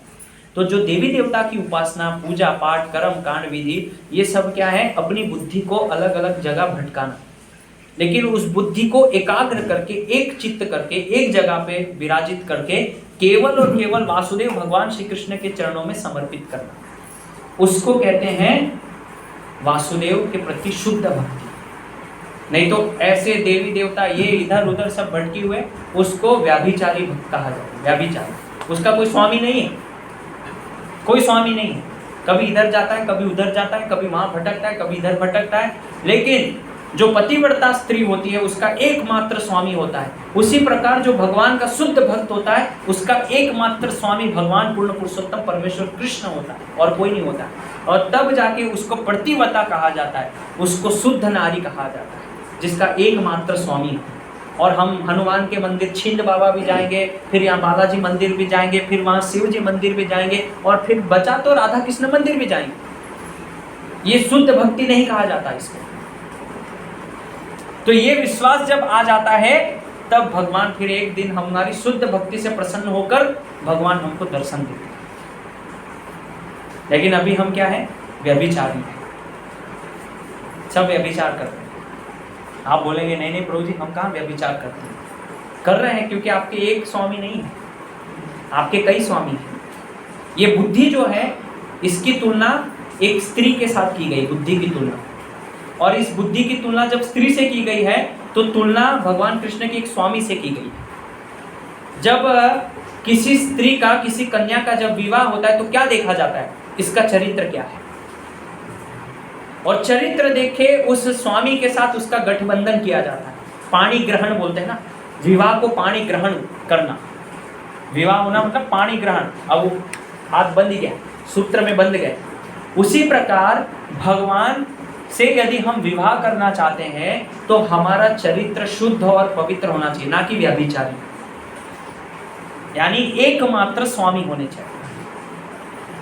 [SPEAKER 1] तो जो देवी देवता की उपासना, पूजा पाठ, कर्म कांड विधि, ये सब क्या है? अपनी बुद्धि को अलग अलग जगह भटकाना, लेकिन उस बुद्धि को एकाग्र करके, एक चित्त करके, एक जगह पे विराजित करके केवल और केवल वासुदेव भगवान श्री कृष्ण के चरणों में समर्पित करना, उसको कहते हैं वासुदेव के प्रति शुद्ध भक्ति। नहीं तो ऐसे देवी देवता ये इधर उधर सब भटकी हुए, उसको व्याभिचारी भक्त कहा जाता है। व्याभिचारी, उसका कोई स्वामी नहीं है, कोई स्वामी नहीं है, कभी इधर जाता है, कभी उधर जाता है, कभी वहां भटकता है, कभी इधर भटकता है। लेकिन जो पतिव्रता स्त्री होती है उसका एकमात्र स्वामी होता है। उसी प्रकार जो भगवान का शुद्ध भक्त होता है उसका एकमात्र स्वामी भगवान पूर्ण पुरुषोत्तम परमेश्वर कृष्ण होता है, और कोई नहीं होता। और तब जाके उसको प्रतिव्रता कहा जाता है, उसको शुद्ध नारी कहा जाता है, जिसका एकमात्र स्वामी है। और हम हनुमान के मंदिर छिंद बाबा भी जाएंगे, फिर यहाँ बालाजी मंदिर भी जाएंगे, फिर वहाँ शिव जी मंदिर भी जाएंगे, और फिर बचा तो राधा कृष्ण मंदिर भी जाएंगे। ये शुद्ध भक्ति नहीं कहा जाता इसको। तो ये विश्वास जब आ जाता है तब भगवान फिर एक दिन हमारी शुद्ध भक्ति से प्रसन्न होकर भगवान हमको दर्शन देते हैं। लेकिन अभी हम क्या है? व्यभिचारी हैं, सब व्यभिचार करते हैं। आप बोलेंगे नहीं नहीं प्रभु जी, हम कहाँ व्यभिचार करते हैं? कर रहे हैं, क्योंकि आपके एक स्वामी नहीं है, आपके कई स्वामी हैं। ये बुद्धि जो है, इसकी तुलना एक स्त्री के साथ की गई, बुद्धि की तुलना। और इस बुद्धि की तुलना जब स्त्री से की गई है तो तुलना भगवान कृष्ण के एक स्वामी से की गई है। जब किसी स्त्री का, किसी कन्या का जब विवाह होता है तो क्या देखा जाता है? इसका चरित्र क्या है। और चरित्र देखे उस स्वामी के साथ उसका गठबंधन किया जाता है। पाणी ग्रहण बोलते हैं ना, विवाह को पाणी ग्रहण करना। विवाह होना मतलब पाणी ग्रहण। अब हाथ बंध गया, सूत्र में बंध गए। उसी प्रकार भगवान से यदि हम विवाह करना चाहते हैं तो हमारा चरित्र शुद्ध और पवित्र होना चाहिए, ना कि व्यभिचारी। यानी एकमात्र स्वामी होने चाहिए।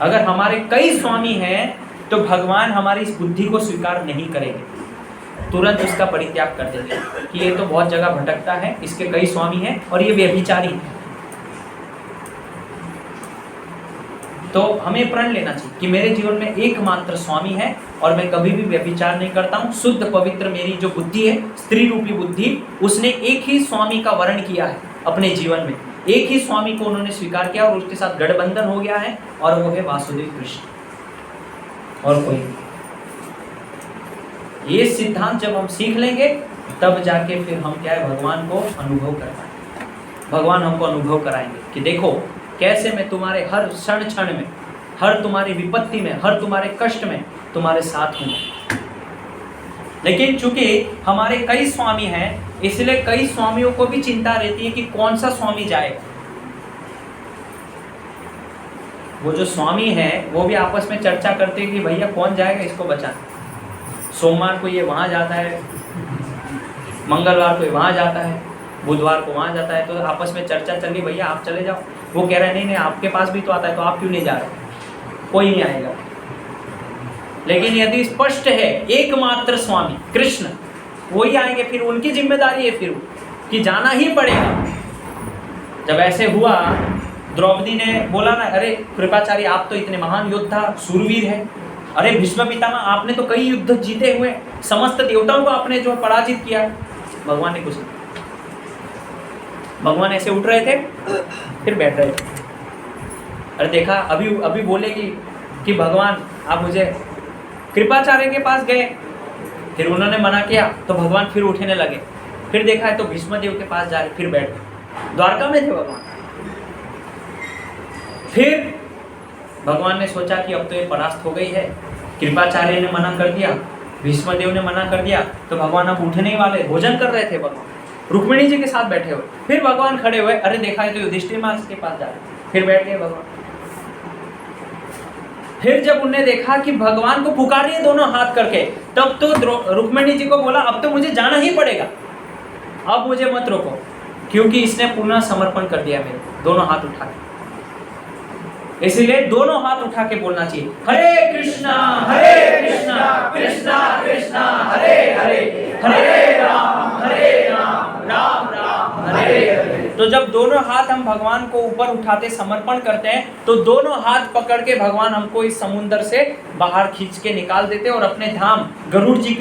[SPEAKER 1] अगर हमारे कई स्वामी हैं तो भगवान हमारी इस बुद्धि को स्वीकार नहीं करेंगे, तुरंत उसका परित्याग कर देंगे कि ये तो बहुत जगह भटकता है, इसके कई स्वामी हैं और ये व्यभिचारी है। तो हमें प्रण लेना चाहिए कि मेरे जीवन में एकमात्र स्वामी है और मैं कभी भी व्यभिचार नहीं करता हूँ। शुद्ध पवित्र मेरी जो बुद्धि है, स्त्री रूपी बुद्धि, उसने एक ही स्वामी का वर्ण किया है अपने जीवन में, एक ही स्वामी को उन्होंने स्वीकार किया और उसके साथ गठबंधन हो गया है और वो है वासुदेव कृष्ण और कोई नहीं। ये सिद्धांत जब हम सीख लेंगे तब जाके फिर हम क्या है, भगवान को अनुभव कर पाएंगे। भगवान हमको अनुभव कराएंगे कि देखो कैसे मैं तुम्हारे हर क्षण क्षण में, हर तुम्हारी विपत्ति में, हर तुम्हारे कष्ट में तुम्हारे साथ हूँ। लेकिन चूंकि हमारे कई स्वामी हैं, इसलिए कई स्वामियों को भी चिंता रहती है कि कौन सा स्वामी जाएगा। वो जो स्वामी है वो भी आपस में चर्चा करते हैं कि भैया कौन जाएगा इसको बचाने। सोमवार को ये वहाँ जाता है, मंगलवार को ये वहाँ जाता है, बुधवार को वहाँ जाता है, तो आपस में चर्चा चल रही, भैया आप चले जाओ। वो कह रहे हैं नहीं आपके पास भी तो आता है, तो आप क्यों नहीं जा रहे? कोई नहीं आएगा। लेकिन यदि स्पष्ट है एकमात्र स्वामी कृष्ण, वही आएंगे, फिर उनकी जिम्मेदारी है फिर कि जाना ही पड़ेगा। जब ऐसे हुआ, द्रौपदी ने बोला ना, अरे कृपाचार्य आप तो इतने महान योद्धा सूरवीर हैं, अरे भीष्म पितामह आपने तो कई युद्ध जीते हुए, समस्त देवताओं को आपने जो पराजित किया। भगवान ने कुछ नहीं, भगवान ऐसे उठ रहे थे फिर बैठ रहे थे। अरे देखा अभी बोलेगी कि भगवान आप मुझे, कृपाचार्य के पास गए, फिर उन्होंने मना किया तो भगवान फिर उठने लगे, फिर देखा है तो भीष्म देव के पास जा रहे, फिर बैठ गए। द्वारका में थे भगवान। फिर भगवान ने सोचा कि अब तो ये परास्त हो गई है, कृपाचार्य ने मना कर दिया, भीष्म देव ने मना कर दिया, तो भगवान अब उठने ही वाले, भोजन कर रहे थे भगवान, रुक्मिणी जी के साथ बैठे हुए। फिर भगवान खड़े हुए, अरे देखा है तो युधिष्ठिर महाराज के पास जा रहे, फिर बैठ गए भगवान। फिर जब उन्हें देखा कि भगवान को पुकार रही है दोनों हाथ करके, तब तो रुक्मिणी जी को बोला अब तो मुझे जाना ही पड़ेगा, अब मुझे मत रोको, क्योंकि इसने पूर्ण समर्पण कर दिया मेरे, दोनों हाथ उठा के। इसलिए दोनों हाथ उठा के बोलना चाहिए, हरे कृष्णा कृष्णा कृष्णा हरे हरे, हरे राम राम राम हरे हरे। तो जब दोनों हाथ हम भगवान को ऊपर उठाते समर्पण करते हैं, तो दोनों हाथ पकड़ के भगवान हमको इस समुद्र से बाहर खींच के निकाल देते और अपने धाम गरुड़ जी